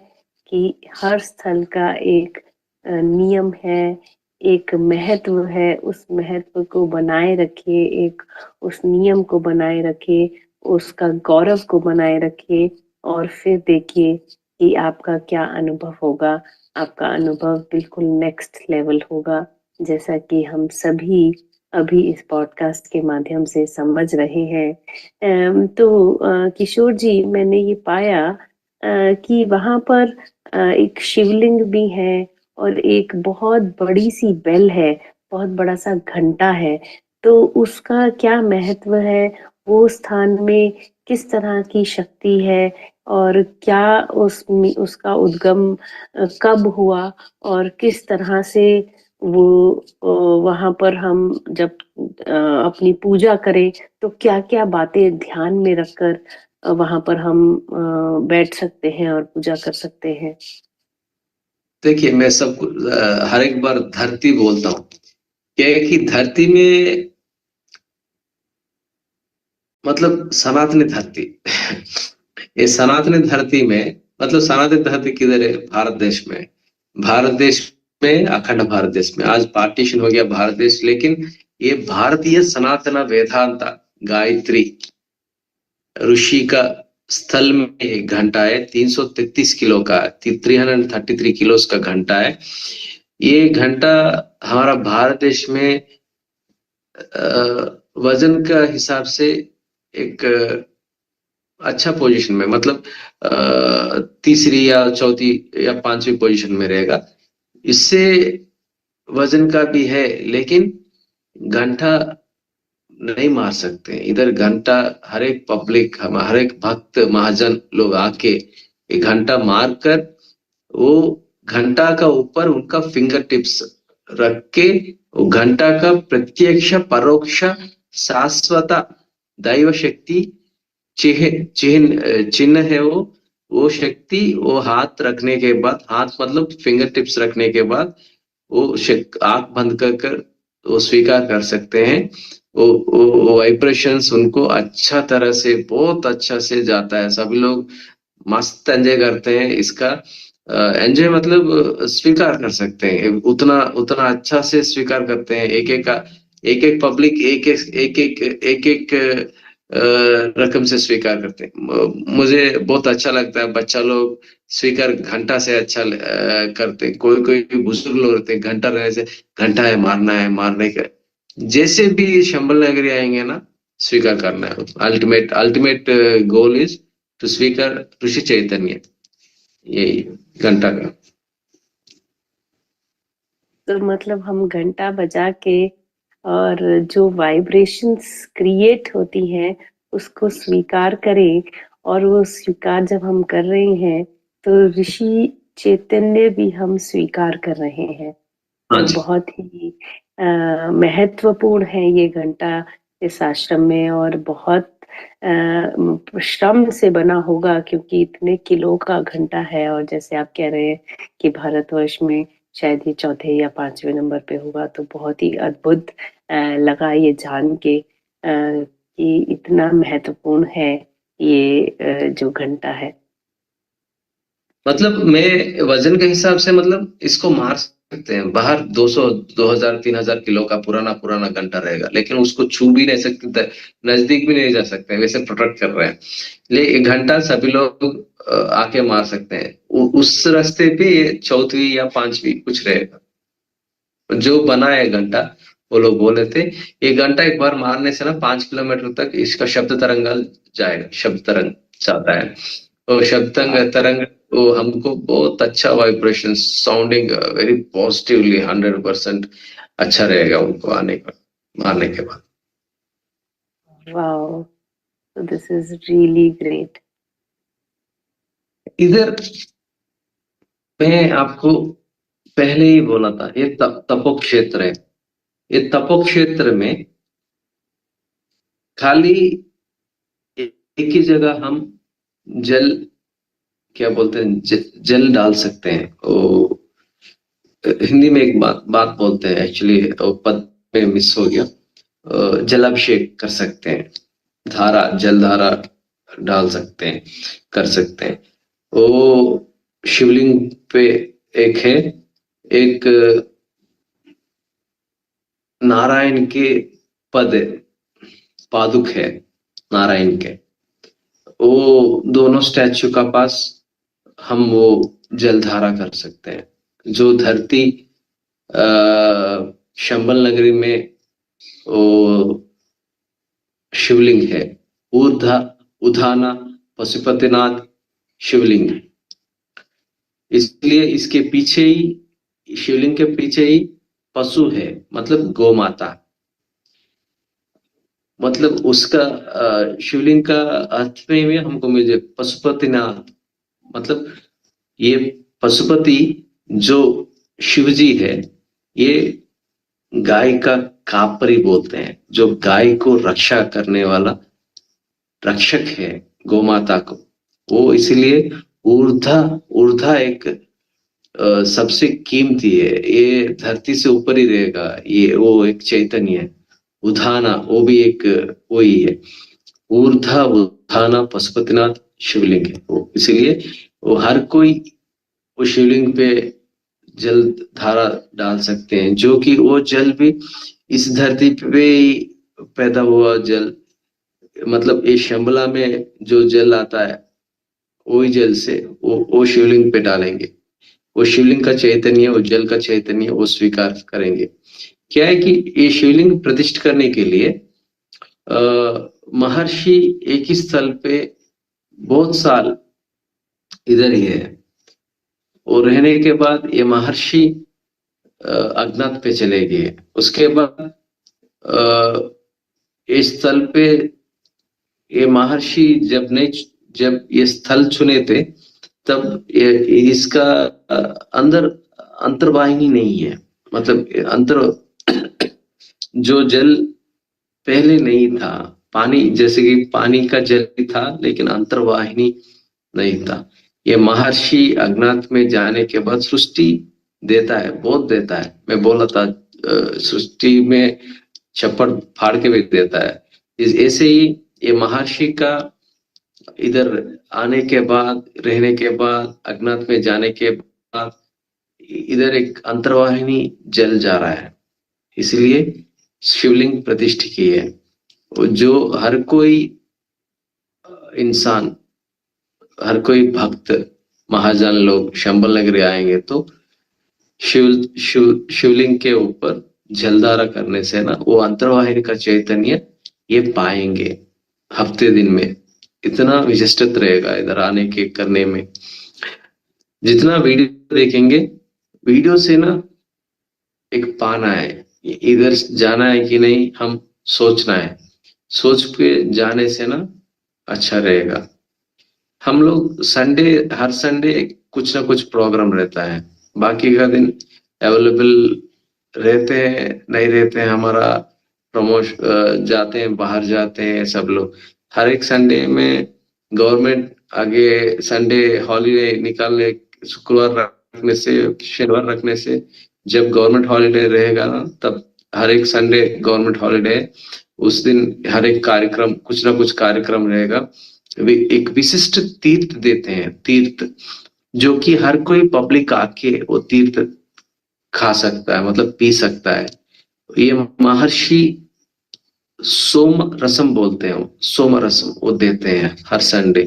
कि हर स्थल का एक नियम है, एक महत्व है, उस महत्व को बनाए रखिए, एक उस नियम को बनाए रखिए, उसका गौरव को बनाए रखिए और फिर देखिए कि आपका क्या अनुभव होगा। आपका अनुभव बिल्कुल नेक्स्ट लेवल होगा, जैसा कि हम सभी अभी इस पॉडकास्ट के माध्यम से समझ रहे हैं। तो किशोर जी, मैंने ये पाया कि वहाँ पर एक शिवलिंग भी है और एक बहुत बड़ी सी बेल है, बहुत बड़ा सा घंटा है। तो उसका क्या महत्व है? वो स्थान में किस तरह की शक्ति है और क्या उसमें उसका उद्गम कब हुआ और किस तरह से वो वहां पर हम जब अपनी पूजा करें तो क्या-क्या बातें ध्यान में रखकर वहां पर हम बैठ सकते हैं और पूजा कर सकते हैं। देखिए मैं सबको हर एक बार धरती बोलता हूँ, क्या है कि धरती में मतलब सनातनी धरती ये सनातनी धरती में मतलब सनातनी धरती किधर है? भारत देश में। भारत देश में, अखंड भारत देश में आज पार्टीशन हो गया भारत देश, लेकिन ये भारतीय सनातन वेदांता गायत्री ऋषि का स्थल में एक घंटा है, 333 किलो का, 333 किलो का घंटा है। ये घंटा हमारा भारत देश में वजन का हिसाब से एक अच्छा पोजीशन में, मतलब तीसरी या चौथी या पांचवी पोजीशन में रहेगा। इससे वजन का भी है, लेकिन घंटा नहीं मार सकते इधर। घंटा हर एक पब्लिक, हम हर एक भक्त महाजन लोग आके एक घंटा मार कर, वो घंटा का ऊपर उनका फिंगर टिप्स रख के, वो घंटा का प्रत्यक्ष परोक्ष शाश्वत दैव शक्ति चिन्ह चिन्ह चिन्ह है वो शक्ति, वो हाथ रखने के बाद, हाथ मतलब फिंगर टिप्स रखने के बाद वो आंख बंद कर वो स्वीकार कर सकते हैं। वो वाइब्रेशंस उनको अच्छा तरह से, बहुत अच्छा से जाता है। सभी लोग मस्त एंजॉय करते हैं इसका। एंजॉय मतलब स्वीकार कर सकते हैं, उतना उतना अच्छा से स्वीकार करते हैं। एक एक पब्लिक एक एक रकम से स्वीकार करते हैं। मुझे बहुत अच्छा लगता है, बच्चा लोग स्वीकार घंटा से अच्छा करते हैं। कोई कोई बुजुर्ग लोग रहते हैं, घंटा रहने से घंटा है मारने का। जैसे भी शंबल नगरी आएंगे ना, स्वीकार करना है। Ultimate ultimate goal is to स्वीकार ऋषि चैतन्य, यही घंटा का। तो मतलब हम घंटा बजा के और जो वाइब्रेशंस क्रिएट होती हैं उसको स्वीकार करें, और वो स्वीकार जब हम कर रहे हैं तो ऋषि चैतन्य भी हम स्वीकार कर रहे हैं। हाँ तो जी। बहुत ही महत्वपूर्ण है ये घंटा इस आश्रम में, और बहुत श्रम से बना होगा क्योंकि इतने किलो का घंटा है। और जैसे आप कह रहे हैं कि भारतवर्ष में शायद ये चौथे या पांचवें नंबर पे होगा, तो बहुत ही अद्भुत लगा ये जान के कि इतना महत्वपूर्ण है ये जो घंटा है। मतलब मैं वजन के हिसाब से, मतलब इसको मार सकते हैं बाहर। 200 2000 3000 किलो का पुराना पुराना घंटा रहेगा, लेकिन उसको छू भी नहीं सकते, नजदीक भी नहीं जा सकते, वैसे प्रोटेक्ट कर रहे हैं। ले एक घंटा सभी लोग आके मार सकते हैं। उस रास्ते पे ये चौथी या पांचवी कुछ रहेगा। जो बना है घंटा, वो लोग बोले थे ये घंटा एक बार मारने से ना 5 किलोमीटर तक इसका शब्द तरंग जाएगा, शब्द तरंग जाता है। तो शब्द तरंग वो हमको बहुत अच्छा वाइब्रेशन साउंडिंग वेरी पॉजिटिवली 100% अच्छा रहेगा उनको आने का, मारने के बाद। Wow, so this is really great. इधर मैं आपको पहले ही बोला था, ये तपो क्षेत्र है। ये तपो क्षेत्र में खाली एक ही जगह हम जल, क्या बोलते हैं, जल डाल सकते हैं। वो हिंदी में एक बात बोलते हैं, एक्चुअली पद में मिस हो गया। जलाभिषेक कर सकते हैं, धारा जल धारा डाल सकते हैं, कर सकते हैं। वो शिवलिंग पे एक है, एक नारायण के पद पादुक है नारायण के, वो दोनों स्टैचू का पास हम वो जलधारा कर सकते हैं। जो धरती शंबल नगरी में वो शिवलिंग है, ऊर्धा उधाना पशुपतिनाथ शिवलिंग। इसलिए इसके पीछे ही, शिवलिंग के पीछे ही पशु है, मतलब गौ माता। मतलब उसका शिवलिंग का अर्थ में भी हमको मुझे पशुपतिनाथ, मतलब ये पशुपति जो शिवजी है, ये गाय का कापरी बोलते हैं, जो गाय को रक्षा करने वाला रक्षक है गौ माता को। वो इसलिए ऊर्धा ऊर्धा एक सबसे कीमती है, ये धरती से ऊपर ही रहेगा। ये वो एक चैतन्य है। उधाना वो भी एक वही है। ऊर्धा उधाना पशुपतिनाथ शिवलिंग है वो, इसलिए वो हर कोई वो शिवलिंग पे जल धारा डाल सकते हैं, जो कि वो जल भी इस धरती पे ही पैदा हुआ जल मतलब ये शंबला में जो जल आता है वही जल से वो शिवलिंग पे डालेंगे। वो शिवलिंग का चैतन्य, वो जल का चैतन्य वो स्वीकार करेंगे। क्या है कि ये शिवलिंग प्रतिष्ठित करने के लिए महर्षि एक ही स्थल पे बहुत साल इधर ही है, और रहने के बाद ये महर्षि अज्ञात पे चले गए। उसके बाद इस स्थल पे ये महर्षि जब ये स्थल चुने थे, तब इसका अंदर अंतर्वाहिनी नहीं है। मतलब अंतर जो जल पहले नहीं था, पानी जैसे कि पानी का जल था लेकिन अंतर्वाहिनी नहीं था। ये महर्षि अज्ञात में जाने के बाद सृष्टि देता है, बहुत देता है। मैं बोला था सृष्टि में छप्पर फाड़ के भी देता है। ऐसे ही ये महर्षि का इधर आने के बाद, रहने के बाद, अज्ञात में जाने के बाद इधर एक अंतर्वाहिनी जल जा रहा है, इसलिए शिवलिंग प्रतिष्ठित की है। जो हर कोई इंसान, हर कोई भक्त, महाजन लोग शंबल नगरी आएंगे तो शिवलिंग के ऊपर जलधारा करने से ना वो अंतर्वाहिनी का चैतन्य ये पाएंगे। हफ्ते दिन में इतना विशिष्ट रहेगा इधर आने के करने में। जितना वीडियो देखेंगे, वीडियो से ना एक पाना है, इधर जाना है कि नहीं, हम सोचना है। सोच के जाने से ना अच्छा रहेगा। हम लोग हर संडे कुछ ना कुछ प्रोग्राम रहता है, बाकी का दिन अवेलेबल रहते हैं नहीं रहते हैं। हमारा जाते हैं, बाहर जाते हैं सब लोग। हर एक संडे में गवर्नमेंट आगे संडे हॉलीडे निकालने, शुक्रवार रखने से, शनिवार रखने से, जब गवर्नमेंट हॉलीडे रहेगा ना तब हर एक संडे गवर्नमेंट हॉलीडे, उस दिन हर एक कार्यक्रम, कुछ ना कुछ कार्यक्रम रहेगा। एक विशिष्ट तीर्थ देते हैं, तीर्थ जो कि हर कोई पब्लिक आके वो तीर्थ खा सकता है, मतलब पी सकता है। ये महर्षि सोम रसम बोलते हैं, सोम रसम वो देते हैं हर संडे।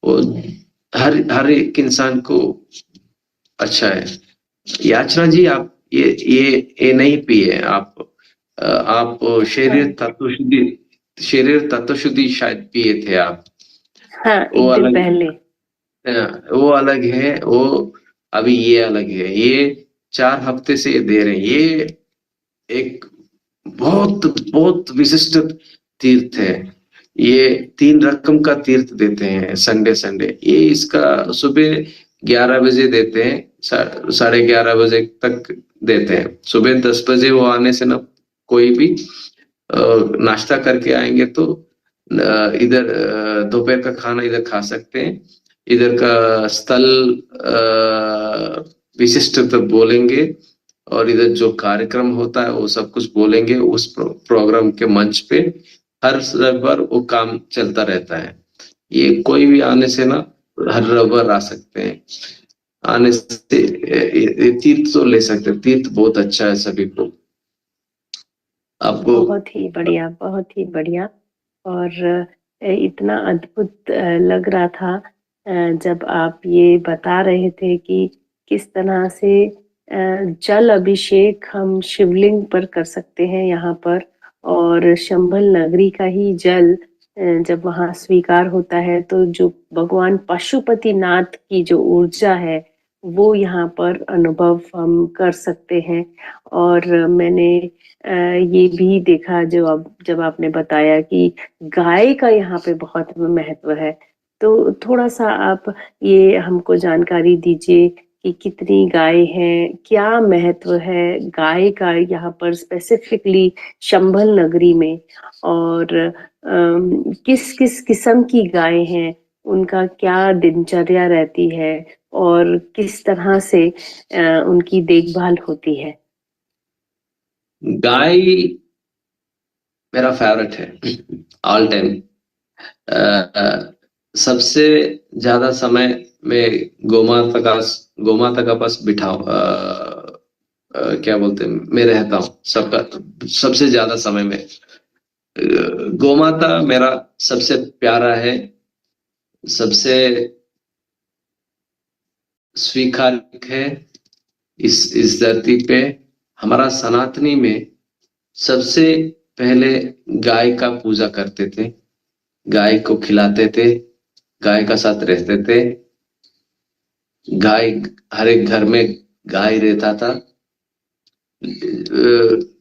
वो हर हर एक इंसान को अच्छा है। याचना जी, आप ये नहीं पिए आप। आप हाँ शरीर तत्व शुद्धि शायद पिए थे आप। हाँ, वो एक दिन अलग, पहले। वो अलग है वो। अभी ये अलग है। ये 4 हफ्ते से ये दे रहे हैं। ये एक बहुत बहुत विशिष्ट तीर्थ है। ये 3 रकम का तीर्थ देते हैं संडे संडे। ये इसका सुबह 11 बजे देते हैं, 11:30 बजे तक देते हैं। सुबह 10 बजे वो आने से ना कोई भी नाश्ता करके आएंगे तो इधर दोपहर का खाना इधर खा सकते हैं। इधर का स्थल विशिष्ट तो बोलेंगे, और इधर जो कार्यक्रम होता है वो सब कुछ बोलेंगे उस प्रोग्राम के मंच पे। हर रविवार वो काम चलता रहता है। ये कोई भी आने से ना हर रविवार आ सकते हैं। आने से ये तीर्थ तो ले सकते हैं। तीर्थ बहुत अच्छा है सभी को। आपको बहुत ही बढ़िया, बहुत ही बढ़िया। और इतना अद्भुत लग रहा था जब आप ये बता रहे थे कि किस तरह से जल अभिषेक हम शिवलिंग पर कर सकते हैं यहाँ पर। और शंभल नगरी का ही जल जब वहाँ स्वीकार होता है तो जो भगवान पशुपतिनाथ की जो ऊर्जा है वो यहाँ पर अनुभव हम कर सकते हैं। और मैंने ये भी देखा जो अब जब आपने बताया कि गाय का यहाँ पे बहुत महत्व है, तो थोड़ा सा आप ये हमको जानकारी दीजिए कि कितनी गाय हैं, क्या महत्व है गाय का यहाँ पर स्पेसिफिकली शंभल नगरी में। और किस किस किस्म की गाय हैं, उनका क्या दिनचर्या रहती है और किस तरह से उनकी देखभाल होती है। गाय मेरा फेवरेट है ऑल टाइम। सबसे ज्यादा समय में गोमाता का पास बिठाओ, क्या बोलते हैं, मैं रहता हूँ सबका सबसे ज्यादा समय में। गोमाता मेरा सबसे प्यारा है, सबसे स्वीकार्य है इस धरती पे। हमारा सनातनी में सबसे पहले गाय का पूजा करते थे, गाय को खिलाते थे, गाय का साथ रहते थे। गाय, हर एक घर में गाय रहता था।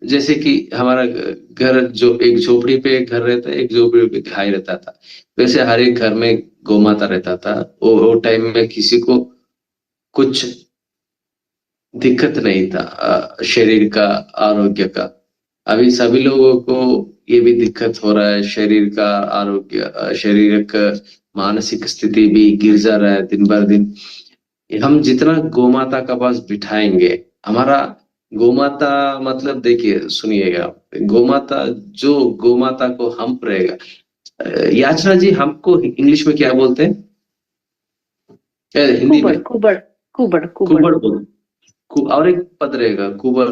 जैसे कि हमारा घर जो एक झोपड़ी पे एक घर रहता है, एक झोपड़ी पे गाय रहता था, वैसे हर एक घर में गोमाता रहता था। वो टाइम में किसी को कुछ दिक्कत नहीं था शरीर का, आरोग्य का। अभी सभी लोगों को ये भी दिक्कत हो रहा है, शरीर का आरोग्य, शारीरिक मानसिक स्थिति भी गिर जा रहा है दिन भर दिन। हम जितना गोमाता का पास बिठाएंगे, हमारा गोमाता मतलब देखिए, सुनिएगा, गोमाता, जो गोमाता को हम रहेगा, याचना जी हमको इंग्लिश में क्या बोलते हैं, हिंदी कुबड़ में? कुबड़ कुबड़ कुबड़। कुबड़ बोल, और एक पद रहेगा कुबड़,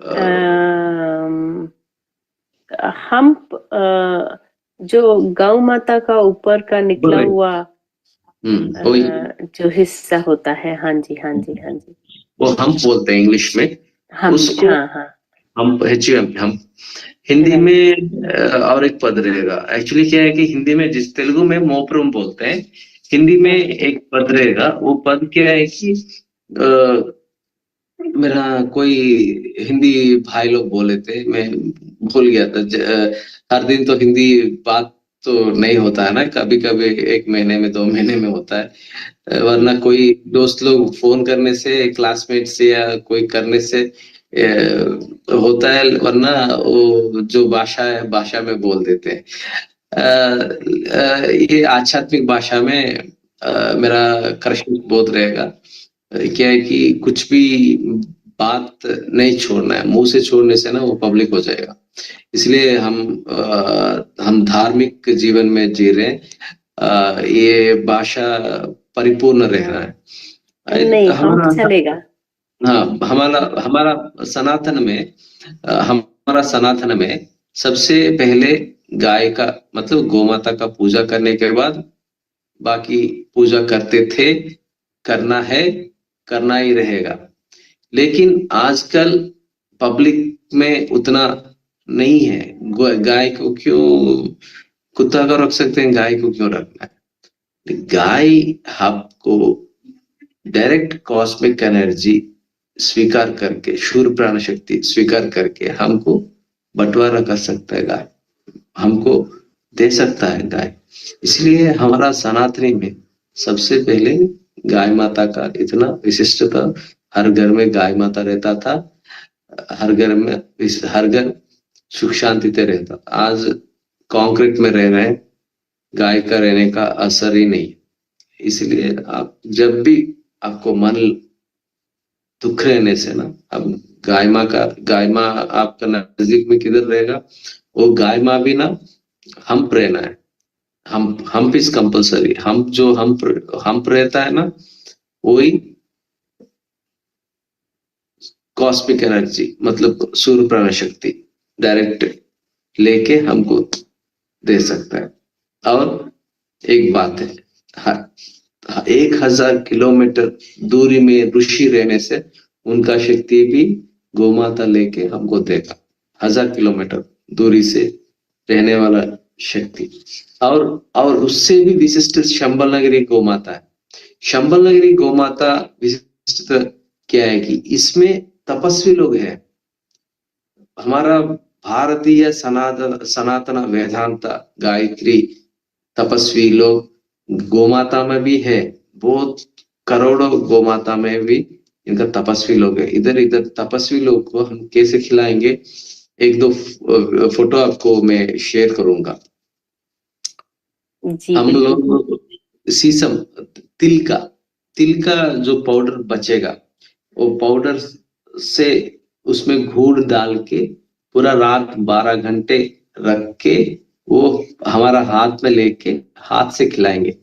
अम, हम्प, जो गौ माता का ऊपर का निकला कुबड़, हुआ वही, जो हिस्सा होता है। हाँ जी, हाँ जी, हाँ जी। वो हम बोलते हैं इंग्लिश में हम्प, उसको। हाँ हाँ। हम हम हिंदी राइट। में और एक पद रहेगा। एक्चुअली क्या है कि हिंदी में, जिस तेलुगु में मोपरुम बोलते हैं, हिंदी में एक पद रहेगा। वो पद क्या है कि मेरा कोई हिंदी भाई लोग बोले थे, मैं भूल गया था। हर दिन तो हिंदी बात तो नहीं होता है ना, कभी कभी एक महीने में, 2 महीने में होता है। वरना कोई दोस्त लोग फोन करने से, क्लासमेट से या कोई करने से होता है, वरना वो जो भाषा है, भाषा में बोल देते हैं। ये आध्यात्मिक भाषा में मेरा कृष्ण बोध रहेगा। क्या है कि कुछ भी बात नहीं छोड़ना है, मुंह से छोड़ने से ना वो पब्लिक हो जाएगा। इसलिए हम धार्मिक जीवन में जी रहे हैं। ये भाषा परिपूर्ण रहना है नहीं, हम हमारा। चलेगा। हाँ, हमारा हमारा सनातन में, हमारा सनातन में सबसे पहले गाय का मतलब गोमाता का पूजा करने के बाद बाकी पूजा करते थे, करना है, करना ही रहेगा। लेकिन आजकल पब्लिक में उतना नहीं है। गाय को क्यों कुत्ता को रख सकते हैं, गाय को क्यों रखना है? गाय आपको डायरेक्ट कॉस्मिक एनर्जी स्वीकार करके, शूर प्राण शक्ति स्वीकार करके हमको बंटवारा कर सकता है गाय, हमको दे सकता है गाय। इसलिए हमारा सनातनी में सबसे पहले गाय माता का इतना विशिष्टता। हर घर में गाय माता रहता था, हर घर में, हर घर सुख शांति से रहता। आज कंक्रीट में रह रहे हैं, गाय का रहने का असर ही नहीं। इसलिए आप जब भी आपको मन दुख रहने से ना, अब गाय माँ आपका नजदीक में किधर रहेगा, वो गाय माँ भी ना हम रहना है। हम इज कंपलसरी, हम जो हम रहता है ना, वही कॉस्मिक एनर्जी मतलब सूर्य प्राण शक्ति डायरेक्ट लेके हमको दे सकता है। और एक बात है, 1000 किलोमीटर दूरी में ऋषि रहने से उनका शक्ति भी गोमाता लेके हमको देगा। 1000 किलोमीटर दूरी से रहने वाला शक्ति। और उससे भी विशिष्ट शंबल नगरी गोमाता है। शंबल नगरी गोमाता विशिष्ट क्या है कि इसमें तपस्वी लोग हैं। हमारा भारतीय सनातन सनातन वेदांत गायत्री तपस्वी लोग गोमाता में भी है। बहुत करोड़ों गोमाता में भी इनका तपस्वी लोग है। इधर इधर तपस्वी लोग को हम कैसे खिलाएंगे, एक दो फोटो आपको मैं शेयर करूंगा। जी हम बिल्कुल। लोग शीशम, तिल का, तिल का जो पाउडर बचेगा, वो पाउडर से उसमें गुड़ डाल के पूरा रात 12 घंटे रख के वो हमारा हाथ में लेके हाथ से खिलाएंगे।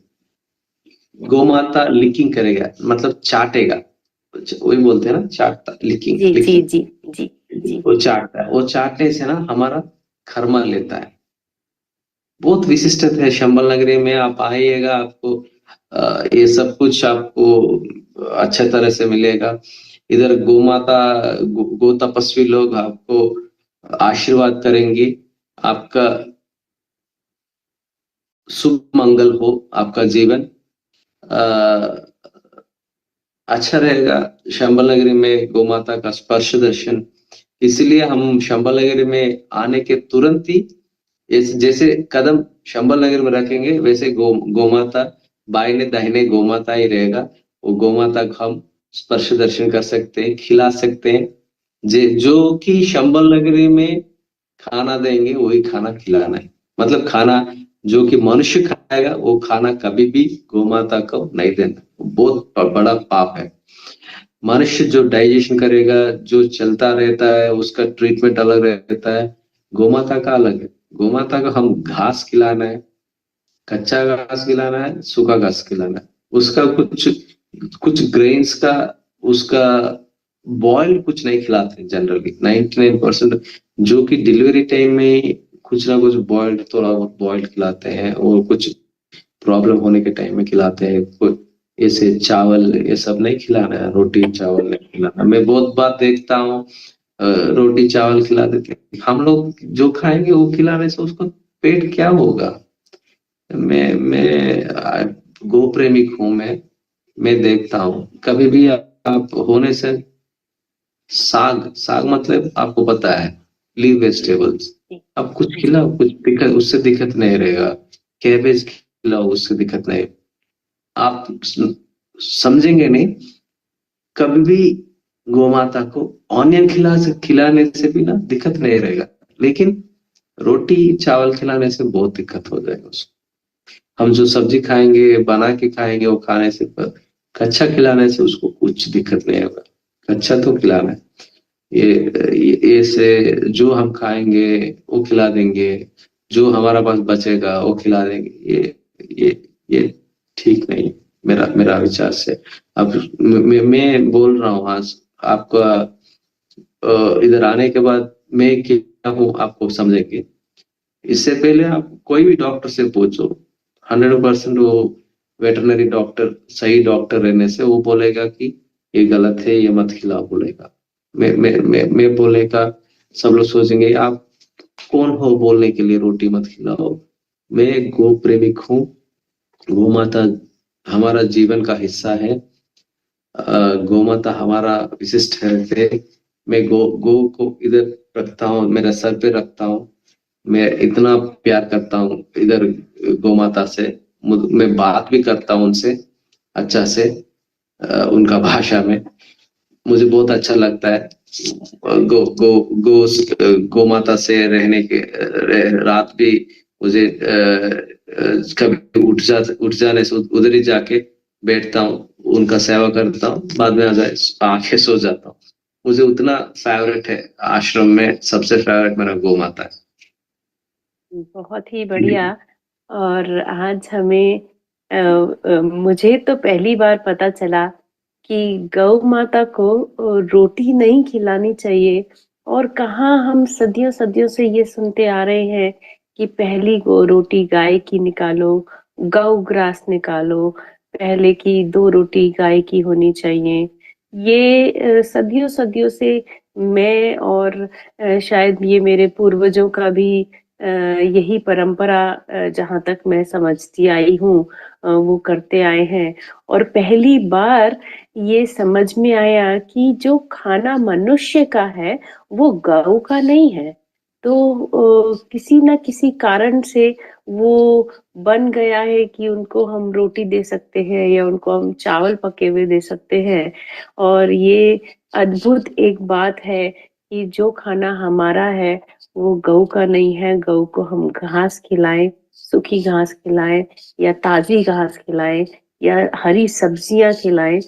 गोमाता लिकिंग करेगा, मतलब चाटेगा। वही बोलते हैं ना, चाटता, लिकिंग जी जी लिकिंग। जी जी जी। वो चाटता है, वो चाटने से ना हमारा खरमा लेता है। बहुत विशिष्ट है शंबल नगरी में, आप आइएगा, आपको ये सब कुछ आपको अच्छे तरह से मिलेगा। इधर गौ माता, गो तपस्वी लोग आपको आशीर्वाद करेंगी, आपका शुभ मंगल हो, आपका जीवन अच्छा रहेगा। शंबल नगरी में गौ माता का स्पर्श दर्शन, इसलिए हम शंबल नगरी में आने के तुरंत ही जैसे कदम शंबल नगर में रखेंगे, वैसे गौ माता बाइने दाहिने गौ माता ही रहेगा। वो गौ माता को हम स्पर्श दर्शन कर सकते हैं, खिला सकते हैं। जो कि शंबल नगरी में खाना देंगे वही खाना खिलाना है। मतलब खाना जो कि मनुष्य खाएगा वो खाना कभी भी गौ माता को नहीं देना, बहुत बड़ा पाप है। मनुष्य जो डाइजेशन करेगा, जो चलता रहता है, उसका ट्रीटमेंट अलग रहता है, गोमाता का अलग है। गोमाता को हम घास खिलाना है, कच्चा घास खिलाना है, सूखा घास खिलाना है। उसका कुछ कुछ ग्रेन्स का, उसका बॉइल्ड कुछ नहीं खिलाते जनरली। 99% जो कि डिलीवरी टाइम में कुछ ना कुछ बॉइल्ड, थोड़ा बहुत बॉइल्ड खिलाते हैं, और कुछ प्रॉब्लम होने के टाइम में खिलाते हैं। ऐसे चावल ये सब नहीं खिलाना है, रोटी चावल नहीं खिलाना। मैं बहुत बार देखता हूँ रोटी चावल खिला देते हैं। हम लोग जो खाएंगे वो खिलाने से उसको पेट क्या होगा। मैं गो प्रेमी हूँ। मैं देखता हूँ कभी भी आप होने से साग साग मतलब आपको पता है, लीव वेजिटेबल्स। जी आप कुछ जी। खिलाओ, कुछ दिक्कत, उससे दिक्कत नहीं रहेगा। कैबेज खिलाओ, उससे दिक्कत नहीं। आप समझेंगे नहीं कभी भी। गौ माता को ऑनियन खिलाने से भी ना दिक्कत नहीं रहेगा, लेकिन रोटी चावल खिलाने से बहुत दिक्कत हो जाएगा उसको। हम जो सब्जी खाएंगे, बना के खाएंगे, वो खाने से कच्चा खिलाने से उसको कुछ दिक्कत नहीं होगा। कच्चा तो खिलाना है। ये से जो हम खाएंगे वो खिला देंगे, जो हमारा पास बचेगा वो खिला देंगे। ये ये ठीक नहीं है, मेरा मेरा विचार से। अब मैं बोल रहा हूँ आज आपका इधर आने के बाद मैं क्या हूँ आपको समझेंगे। इससे पहले आप कोई भी डॉक्टर से पूछो, 100% वो वेटरनरी डॉक्टर, सही डॉक्टर रहने से वो बोलेगा कि ये गलत है, ये मत खिलाओ बोलेगा। मैं बोलेगा, सब लोग सोचेंगे आप कौन हो बोलने के लिए रोटी मत खिलाओ। मैं गो प्रेमिक हूँ। गौ माता हमारा जीवन का हिस्सा है। गौ माता हमारा विशिष्ट है। मैं गो को इधर रखता हूँ, मेरे सर पे रखता हूँ। मैं इतना प्यार करता हूँ इधर गौ माता से। मैं बात भी करता हूँ उनसे अच्छा से, उनका भाषा में। मुझे बहुत अच्छा लगता है। गो गो गो गौ माता से रहने के रात भी मुझे कभी उठ जाने से उधर ही जाके बैठता हूँ, उनका सेवा करता हूँ, बाद में आ जाए आके सो जाता हूँ। मुझे उतना फेवरेट है। आश्रम में सबसे फेवरेट मेरा गौ माता बहुत ही है। बढ़िया। और आज हमें मुझे तो पहली बार पता चला कि गौ माता को रोटी नहीं खिलानी चाहिए। और कहाँ हम सदियों सदियों से ये सुनते आ रहे हैं कि पहली गो रोटी गाय की निकालो, गौ ग्रास निकालो, पहले की 2 रोटी गाय की होनी चाहिए। ये सदियों सदियों से मैं और शायद ये मेरे पूर्वजों का भी यही परंपरा जहाँ तक मैं समझती आई हूँ वो करते आए हैं। और पहली बार ये समझ में आया कि जो खाना मनुष्य का है वो गौ का नहीं है। तो किसी न किसी कारण से वो बन गया है कि उनको हम रोटी दे सकते हैं या उनको हम चावल पके हुए दे सकते हैं। और ये अद्भुत एक बात है कि जो खाना हमारा है वो गऊ का नहीं है। गऊ को हम घास खिलाएं, सूखी घास खिलाएं या ताजी घास खिलाएं या हरी सब्जियां खिलाएं।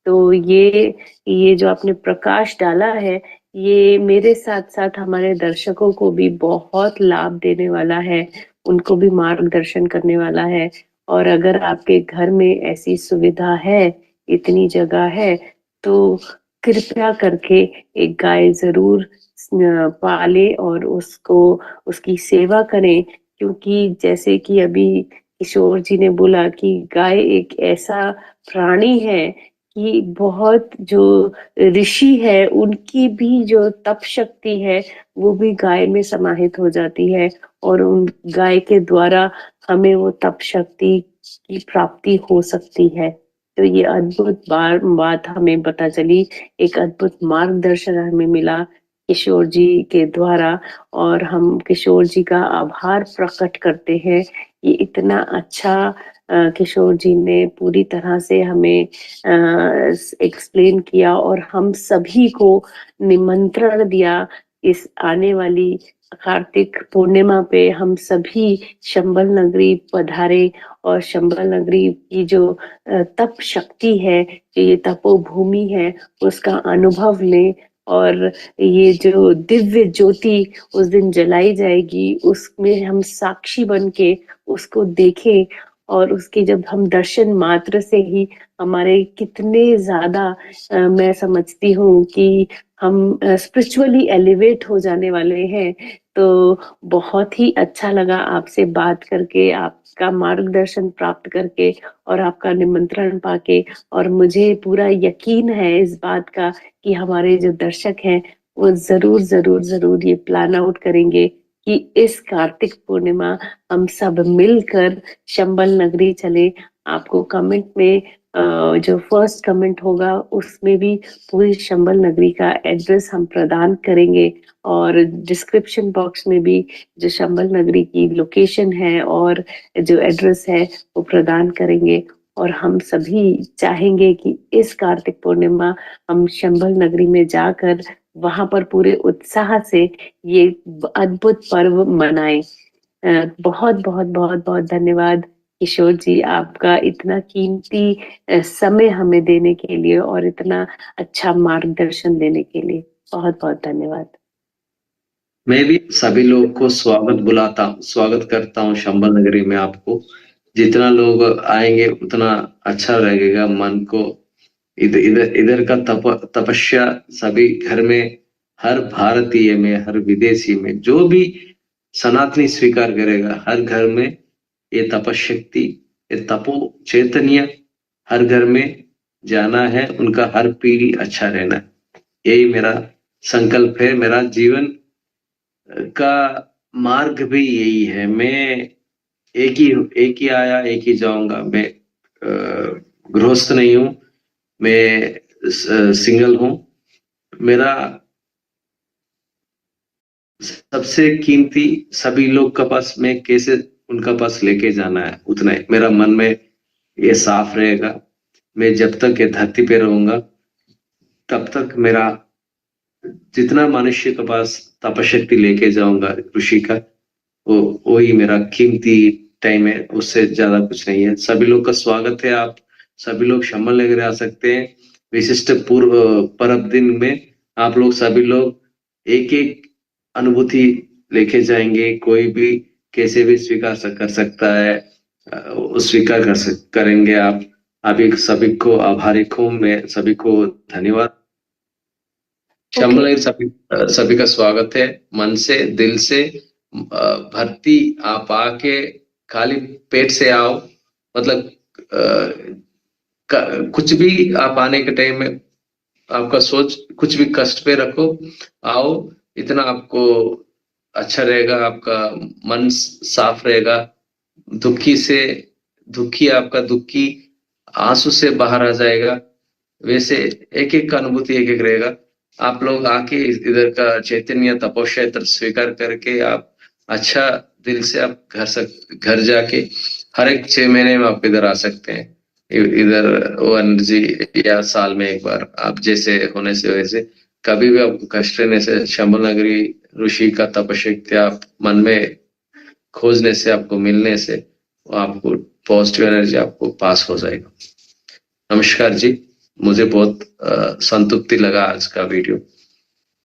तो ये जो आपने प्रकाश डाला है, ये मेरे साथ साथ हमारे दर्शकों को भी बहुत लाभ देने वाला है, उनको भी मार्गदर्शन करने वाला है। और अगर आपके घर में ऐसी सुविधा है, इतनी जगह है, तो कृपया करके एक गाय जरूर पाले और उसको उसकी सेवा करें, क्योंकि जैसे कि अभी किशोर जी ने बोला कि गाय एक ऐसा प्राणी है कि बहुत जो ऋषि है उनकी भी जो तप शक्ति है वो भी गाय में समाहित हो जाती है, और उन गाय के द्वारा हमें वो तप शक्ति की प्राप्ति हो सकती है। तो ये अद्भुत बात हमें पता चली, एक अद्भुत मार्गदर्शन हमें मिला किशोर जी के द्वारा, और हम किशोर जी का आभार प्रकट करते हैं। ये इतना अच्छा किशोर जी ने पूरी तरह से हमें एक्सप्लेन किया और हम सभी को निमंत्रण दिया इस आने वाली कार्तिक पूर्णिमा पे हम सभी शंबल नगरी पधारे, और शंबल नगरी की जो तप शक्ति है, ये तपोभूमि है, उसका अनुभव लें, और ये जो दिव्य ज्योति उस दिन जलाई जाएगी उसमें हम साक्षी बन के उसको देखें, और उसके जब हम दर्शन मात्र से ही हमारे कितने ज्यादा मैं समझती हूँ कि हम स्पिरिचुअली एलिवेट हो जाने वाले हैं। तो बहुत ही अच्छा लगा आपसे बात करके, आपका मार्गदर्शन प्राप्त करके और आपका निमंत्रण पाके, और मुझे पूरा यकीन है इस बात का कि हमारे जो दर्शक हैं वो जरूर जरूर जरूर ये प्लान आउट करेंगे कि इस कार्तिक पूर्णिमा हम सब मिलकर शंबल नगरी चले। आपको कमेंट में जो फर्स्ट कमेंट होगा उसमें भी पूरी शंबल नगरी का एड्रेस हम प्रदान करेंगे, और डिस्क्रिप्शन बॉक्स में भी जो शंबल नगरी की लोकेशन है और जो एड्रेस है वो प्रदान करेंगे। और हम सभी चाहेंगे कि इस कार्तिक पूर्णिमा हम शंबल नगरी में जाकर वहां पर पूरे उत्साह से ये अद्भुत पर्व मनाएं। बहुत बहुत बहुत बहुत धन्यवाद किशोर जी, आपका इतना कीमती समय हमें देने के लिए और इतना अच्छा मार्गदर्शन देने के लिए बहुत बहुत धन्यवाद। मैं भी सभी लोग को स्वागत करता हूँ शंबल नगरी में। आपको जितना लोग आएंगे उतना अच्छा लगेगा मन को। इधर इधर इधर का तपस्या सभी घर में, हर भारतीय में, हर विदेशी में, जो भी सनातनी स्वीकार करेगा, हर घर में ये तपशक्ति, ये तपो चैतन्य हर घर में जाना है। उनका हर पीढ़ी अच्छा रहना है, यही मेरा संकल्प है। मेरा जीवन का मार्ग भी यही है। मैं एक ही आया एक ही जाऊंगा। मैं गृहस्थ नहीं हूँ, मैं सिंगल हूँ। मेरा सबसे कीमती सभी लोग का पास मैं कैसे उनका पास लेके जाना है उतना ही मेरा मन में ये साफ रहेगा। मैं जब तक ये धरती पे रहूंगा तब तक मेरा जितना मनुष्य के पास तपशक्ति लेके जाऊंगा ऋषि का, वो वही मेरा कीमती टाइम है, उससे ज्यादा कुछ नहीं है। सभी लोग का स्वागत है। आप सभी लोग शंबल नगरी आ सकते हैं। विशिष्ट पूर्व पर्व दिन में आप लोग सभी लोग एक एक अनुभूति लेके जाएंगे। कोई भी कैसे भी कर सकता है, स्वीकार करेंगे आप। अभी सभी को आभारी हूँ मैं, सभी को धन्यवाद। ओके। शंबल सभी सभी का स्वागत है, मन से दिल से भर्ती। आप आके खाली पेट से आओ, मतलब कुछ भी आप आने के टाइम में आपका सोच कुछ भी कष्ट पे रखो, आओ। इतना आपको अच्छा रहेगा, आपका मन साफ रहेगा। दुखी से दुखी आपका दुखी आंसू से बाहर आ जाएगा। वैसे एक एक का अनुभूति एक एक रहेगा। आप लोग आके इधर का चैतन्य तपोक्षेत्र स्वीकार करके आप अच्छा दिल से आप घर जाके हर एक 6 महीने में आप इधर आ सकते हैं। इधर वो एनर्जी, या साल में एक बार आप जैसे होने से वैसे कभी भी आपको कष्ट रहने से शंबल नगरी ऋषि का तपशक्ति आप मन में खोजने से, आपको मिलने से, वो आपको पॉजिटिव एनर्जी आपको पास हो जाएगा। नमस्कार जी, मुझे बहुत संतुष्टि लगा आज का वीडियो।